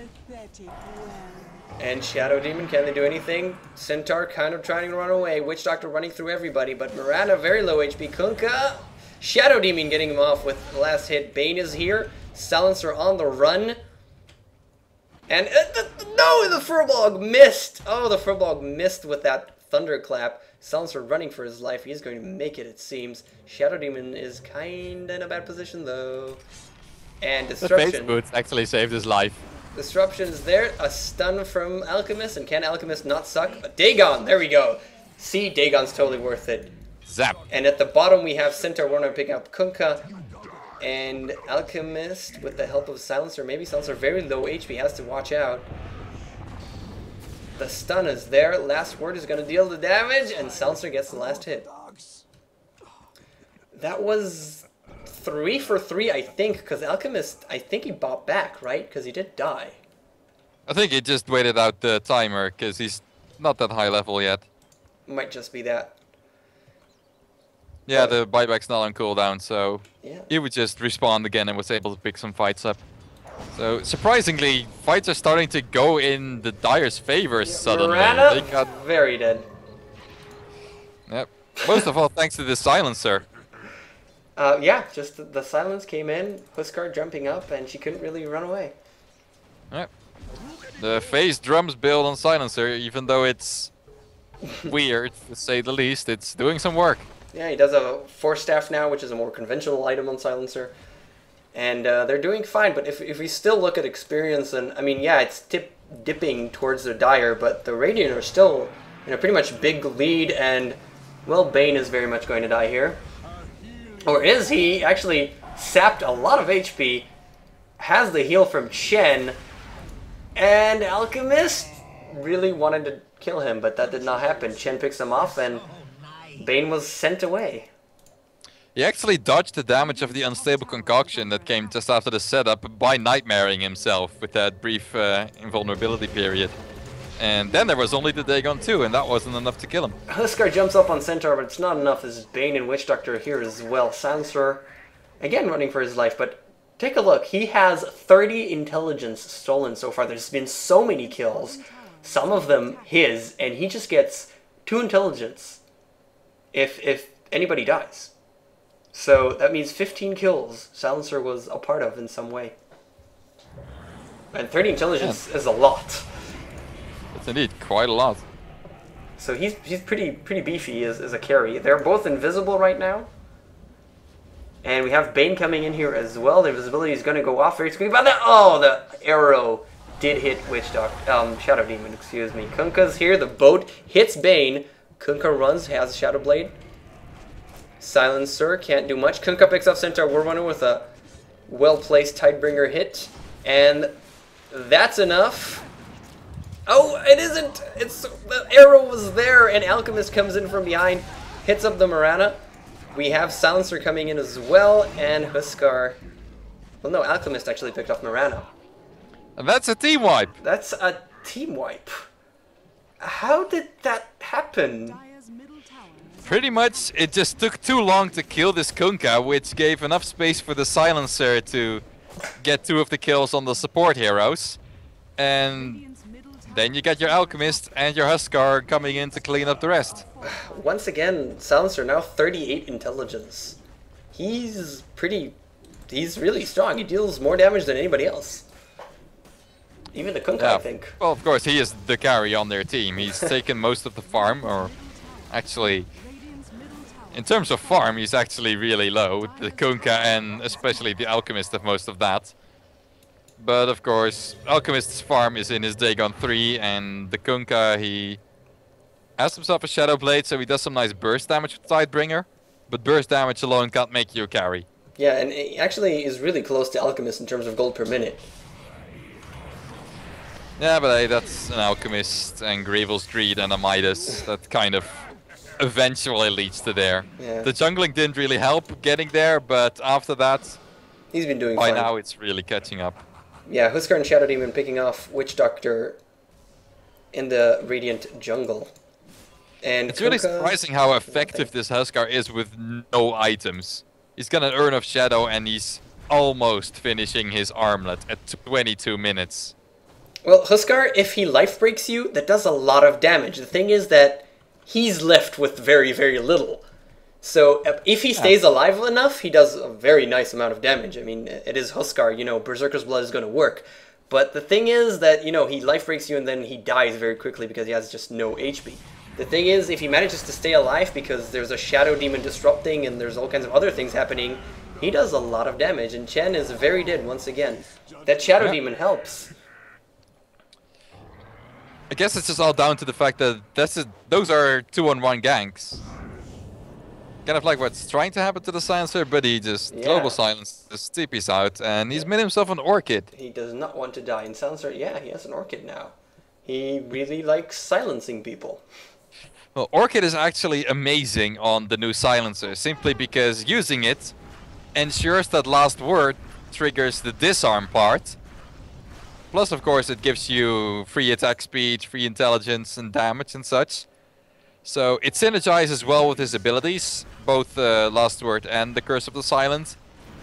And Shadow Demon, can they do anything? Centaur kind of trying to run away. Witch Doctor running through everybody, but Mirana very low HP. Kunkka, Shadow Demon getting him off with the last hit. Bane is here. Silencer on the run. And no, the Furbolg missed. Oh, the Furbolg missed with that thunderclap. Silencer running for his life. He's going to make it, it seems. Shadow Demon is kind of in a bad position, though. And The Disruption. face boots actually saved his life. Disruption's there. A stun from Alchemist. And can Alchemist not suck? A Dagon. There we go. See, Dagon's totally worth it. Zap. And at the bottom, we have Centaur Warner picking up Kunkka. And Alchemist, with the help of Silencer, maybe Silencer very low HP, has to watch out. The stun is there. Last word is going to deal the damage, and Silencer gets the last hit. That was 3 for 3, I think, because Alchemist, I think he bought back, right? Because he did die. I think he just waited out the timer because he's not that high level yet. Might just be that. Yeah, the buyback's not on cooldown, so Yeah. he would just respawn again and was able to pick some fights up. So surprisingly, fights are starting to go in the Dire's favor suddenly. Mirana, They got, very dead. yep. Most of all, thanks to the silencer. Yeah, just the silence came in, Huskar jumping up, and she couldn't really run away. Yep. The phase drums build on silencer, even though it's weird to say the least, it's doing some work. Yeah, he does a Force Staff now, which is a more conventional item on Silencer. And they're doing fine, but if we still look at experience, and I mean, yeah, it's dipping towards the Dire, but the Radiant are still in a pretty much big lead, and, well, Bane is very much going to die here. Or is he? Actually sapped a lot of HP, has the heal from Shen, and Alchemist really wanted to kill him, but that did not happen. Shen picks him off, and Bane was sent away. He actually dodged the damage of the unstable concoction that came just after the setup by nightmaring himself with that brief invulnerability period. And then there was only the Dagon 2, and that wasn't enough to kill him. Huskar jumps up on Centaur, but it's not enough. There's Bane and Witch Doctor here as well. Silencer, again running for his life, but take a look. He has 30 intelligence stolen so far. There's been so many kills, some of them his, and he just gets 2 intelligence if anybody dies. So that means 15 kills Silencer was a part of in some way. And 30 intelligence is a lot. It's indeed quite a lot. So he's pretty beefy as a carry. They're both invisible right now. And we have Bane coming in here as well. The invisibility is going to go off very quickly. But the arrow did hit Shadow Demon, excuse me. Kunkka's here. The boat hits Bane. Kunkka runs, has Shadow Blade. Silencer can't do much. Kunkka picks up Centaur Warrunner with a well-placed Tidebringer hit. And that's enough. Oh, it isn't! The arrow was there, and Alchemist comes in from behind, hits up the Mirana. We have Silencer coming in as well, and Huskar. Well, no, Alchemist actually picked up Mirana. And that's a team wipe! That's a team wipe. How did that happen? Dire's middle tower is Pretty much, it just took too long to kill this Kunkka, which gave enough space for the silencer to get 2 of the kills on the support heroes. And Radiant's middle tower. then you got your Alchemist and your Huskar coming in to clean up the rest. Once again, Silencer now 38 intelligence. He's really strong. He deals more damage than anybody else. Even the Kunkka, I think. Well, of course, he is the carry on their team. He's taken most of the farm, or actually, Radiant's middle tower. in terms of farm, he's actually really low. The Kunkka and especially the Alchemist have most of that. But of course, Alchemist's farm is in his Dagon 3, and the Kunkka, he has himself a Shadow Blade, so he does some nice burst damage with Tidebringer. But burst damage alone can't make you a carry. Yeah, and it actually is really close to Alchemist in terms of gold per minute. Yeah, but hey, that's an Alchemist and Gravel's Greed and a Midas that kind of eventually leads to there. Yeah. The jungling didn't really help getting there, but after that, He's been doing by fine. now it's really catching up. Yeah, Huskar and Shadow Demon picking off Witch Doctor in the Radiant jungle. And It's really Kunkka- surprising how effective this Huskar is with no items. He's got an Urn of Shadow and he's almost finishing his armlet at 22 minutes. Well, Huskar, if he life breaks you, that does a lot of damage. The thing is that he's left with very, very little. So if he stays alive enough, he does a very nice amount of damage. I mean, it is Huskar, you know, Berserker's Blood is going to work. But the thing is that, you know, he life breaks you and then he dies very quickly because he has just no HP. The thing is, if he manages to stay alive because there's a Shadow Demon disrupting and there's all kinds of other things happening, he does a lot of damage. And Chen is very dead once again. That Shadow Demon helps. I guess it's just all down to the fact that those are 2-on-1 ganks. Kind of like what's trying to happen to the Silencer, but he just global silence, just TP's out, and he's made himself an Orchid. He does not want to die in Silencer. Yeah, he has an Orchid now. He really likes silencing people. Well, Orchid is actually amazing on the new Silencer, simply because using it ensures that last word triggers the disarm part. Plus, of course, it gives you free attack speed, free intelligence, and damage and such. So it synergizes well with his abilities, both Last Word and the Curse of the Silent.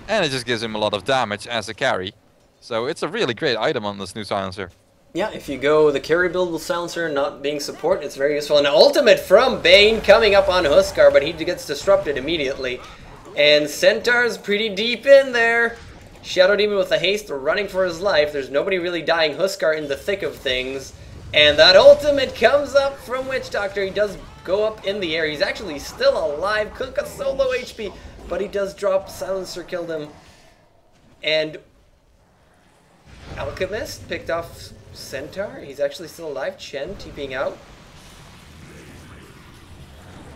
And it just gives him a lot of damage as a carry. So it's a really great item on this new Silencer. Yeah, if you go the carry build with Silencer not being support, it's very useful. An ultimate from Bane coming up on Huskar, but he gets disrupted immediately. And Centaur's pretty deep in there. Shadow Demon with a haste running for his life. There's nobody really dying. Huskar in the thick of things. And that ultimate comes up from Witch Doctor. He does go up in the air. He's actually still alive. Kunkka solo HP, but he does drop. Silencer killed him. And Alchemist picked off Centaur. He's actually still alive. Chen TPing out.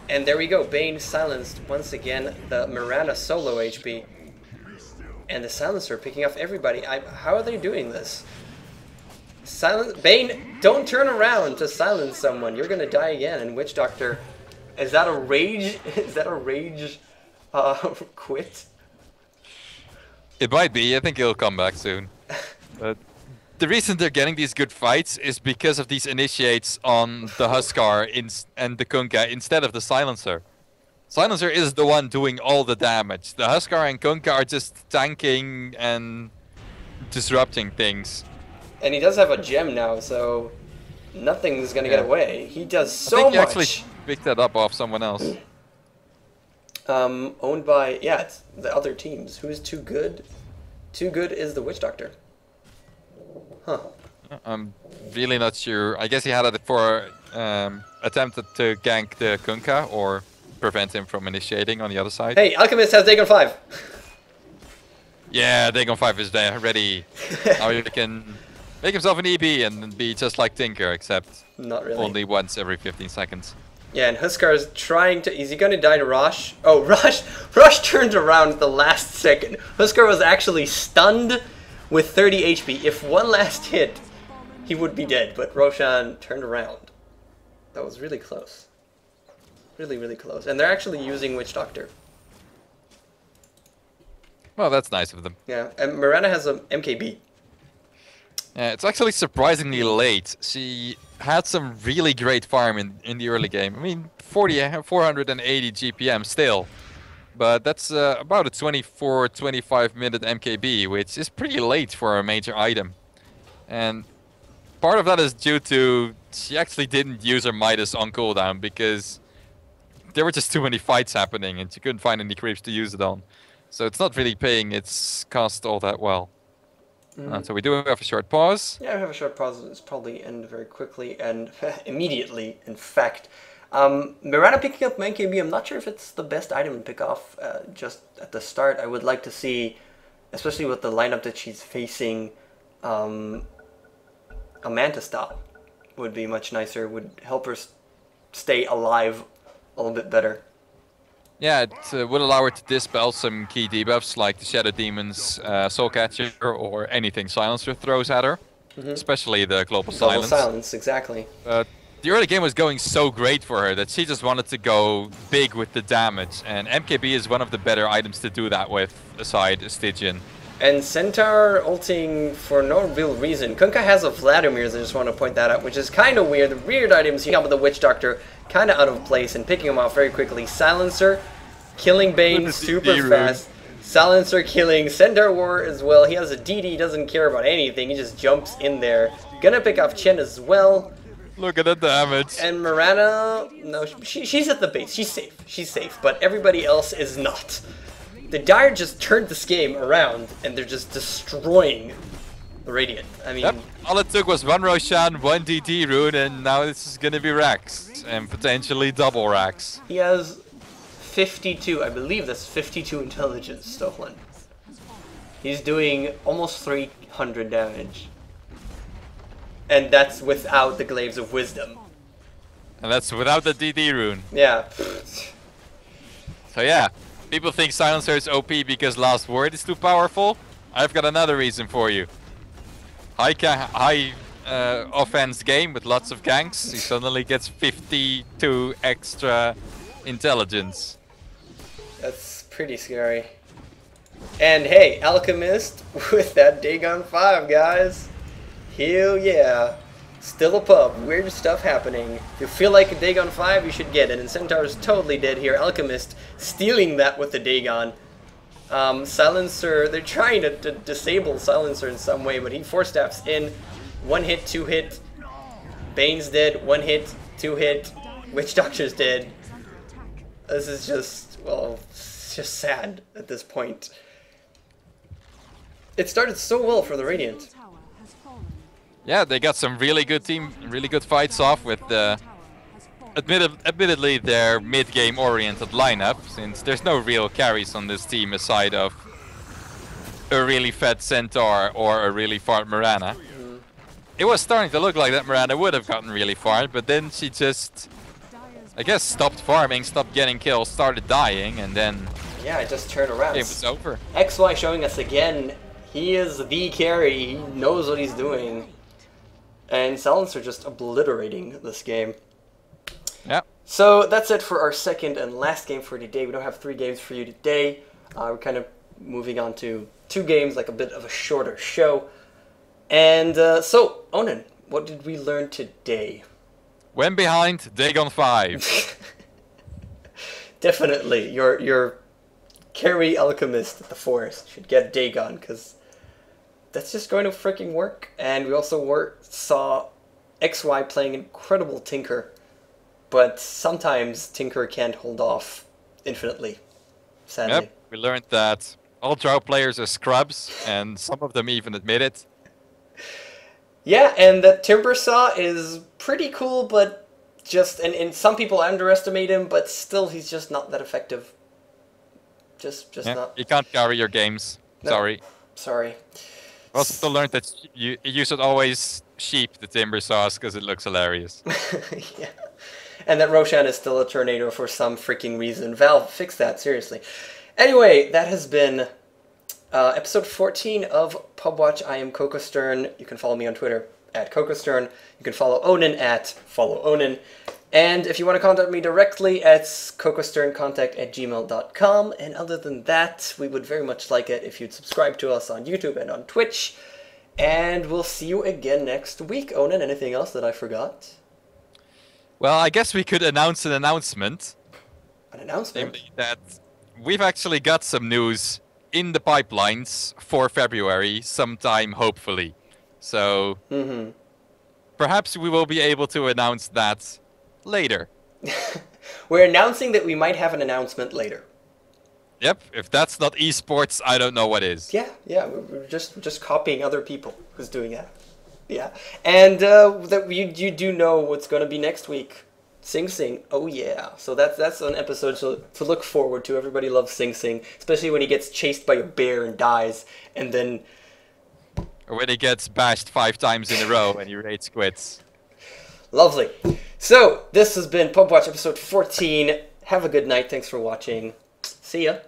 And there we go. Bane silenced once again. The Mirana solo HP. And the Silencer picking off everybody. How are they doing this? Bane, don't turn around to silence someone. You're gonna die again. And Witch Doctor, is that a rage? Is that a rage quit? It might be. I think he'll come back soon. But the reason they're getting these good fights is because of these initiates on the Huskar and the Kunkka instead of the Silencer. Silencer is the one doing all the damage. The Huskar and Kunkka are just tanking and disrupting things. And he does have a gem now, so nothing's gonna get away. He does so I think much. he actually picked that up off someone else. Owned by, yeah, it's the other teams. Who's too good? Too good is the Witch Doctor. Huh. I'm really not sure. I guess he had it for attempted to gank the Kunkka or prevent him from initiating on the other side. Hey, Alchemist has Dagon 5. Yeah, Dagon 5 is there, ready. Now he can make himself an EB and be just like Tinker, except Not really. only once every 15 seconds. Yeah, and Huskar is trying to... Is he going to die to Rosh? Oh, Rosh turned around at the last second. Huskar was actually stunned with 30 HP. If one last hit, he would be dead. But Roshan turned around. That was really close. Really, really close. And they're actually using Witch Doctor. Well, that's nice of them. Yeah, and Mirana has a MKB. Yeah, it's actually surprisingly late. She had some really great farm in the early game. I mean, 480 GPM still. But that's about a 24-25 minute MKB, which is pretty late for a major item. And part of that is due to she actually didn't use her Midas on cooldown because there were just too many fights happening and she couldn't find any creeps to use it on. So it's not really paying its cost all that well. So we do have a short pause. Yeah, we have a short pause. It's probably end very quickly and immediately, in fact. Mirana picking up MKB, I'm not sure if it's the best item to pick off just at the start. I would like to see, especially with the lineup that she's facing, a Manta style would be much nicer, would help her stay alive a little bit better. Yeah, it would allow her to dispel some key debuffs like the Shadow Demon's Soul Catcher or anything Silencer throws at her, especially the Global Global Silence. silence, exactly. But the early game was going so great for her that she just wanted to go big with the damage, and MKB is one of the better items to do that with, aside Stygian. And Centaur ulting for no real reason. Kunkka has a Vladimir's, I just want to point that out, which is kind of weird. The weird items, you got with the Witch Doctor, kind of out of place, and picking them off very quickly. Silencer, killing Bane super fast. Silencer killing Centaur War as well. He has a DD, doesn't care about anything, he just jumps in there. Gonna pick off Chen as well. Look at the damage. And Mirana, no, she's at the base, she's safe, but everybody else is not. The Dire just turned this game around, and they're just destroying the Radiant. I mean... Yep. All it took was one Roshan, one DD rune, and now this is gonna be Rax. And potentially double Rax. He has 52, I believe that's 52 intelligence stolen. He's doing almost 300 damage. And that's without the Glaives of Wisdom. And that's without the DD rune. Yeah. So yeah. People think Silencer is OP because Last Word is too powerful. I've got another reason for you. High offense game with lots of ganks. He suddenly gets 52 extra intelligence. That's pretty scary. And hey, Alchemist with that Dagon 5, guys. Hell yeah. Still a pub. Weird stuff happening. If you feel like a Dagon 5, you should get it. And Centaur's totally dead here. Alchemist stealing that with the Dagon. Silencer, they're trying to disable Silencer in some way, but he 4-staffs in. 1 hit, 2 hit. Bane's dead. 1 hit, 2 hit. Witch Doctor's dead. This is just, well, it's just sad at this point. It started so well for the Radiant. Yeah, they got some really good fights off with the admittedly their mid-game oriented lineup, since there's no real carries on this team aside of a really fat Centaur or a really far Mirana. It was starting to look like that Mirana would have gotten really far, but then she just, I guess, stopped farming, stopped getting kills, started dying, and then yeah, it just turned around. It was over. XY showing us again, he is the carry, he knows what he's doing. And Silencer just obliterating this game. Yeah. So that's it for our second and last game for today. We don't have 3 games for you today. We're kind of moving on to 2 games, like a bit of a shorter show. And so, Onin, what did we learn today? When behind, Dagon 5. Definitely, your carry alchemist at the forest should get Dagon, because that's just going to freaking work. And we also saw XY playing incredible Tinker, but sometimes Tinker can't hold off infinitely, sadly. Yep, we learned that all Drow players are scrubs, and some of them even admit it. Yeah, and that Timbersaw is pretty cool, but just, and some people underestimate him, but still he's just not that effective. Just Yeah, not. you can't carry your games. No. Sorry. Also learned that you should always sheep the Timbersaws because it looks hilarious. Yeah. And that Roshan is still a tornado for some freaking reason. Valve, fix that, seriously. Anyway, that has been episode 14 of Pubwatch. I am KOKOStern. You can follow me on Twitter at KOKOStern. You can follow Onin at followOnin. And if you want to contact me directly, it's kokosterncontact@gmail.com. And other than that, we would very much like it if you'd subscribe to us on YouTube and on Twitch. And we'll see you again next week. Onin, anything else that I forgot? Well, I guess we could announce an announcement. An announcement? Namely that we've actually got some news in the pipelines for February, sometime hopefully. So perhaps we will be able to announce that later. We're announcing that we might have an announcement later. Yep, if that's not esports, I don't know what is. Yeah, we're just copying other people who's doing that. Yeah, and that you do know what's going to be next week. Sing Sing, oh yeah. So that's an episode to look forward to. Everybody loves Sing Sing, especially when he gets chased by a bear and dies, and then... Or when he gets bashed 5 times in a row and he rage quits. Lovely. So, this has been Pubwatch episode 14. Have a good night. Thanks for watching. See ya.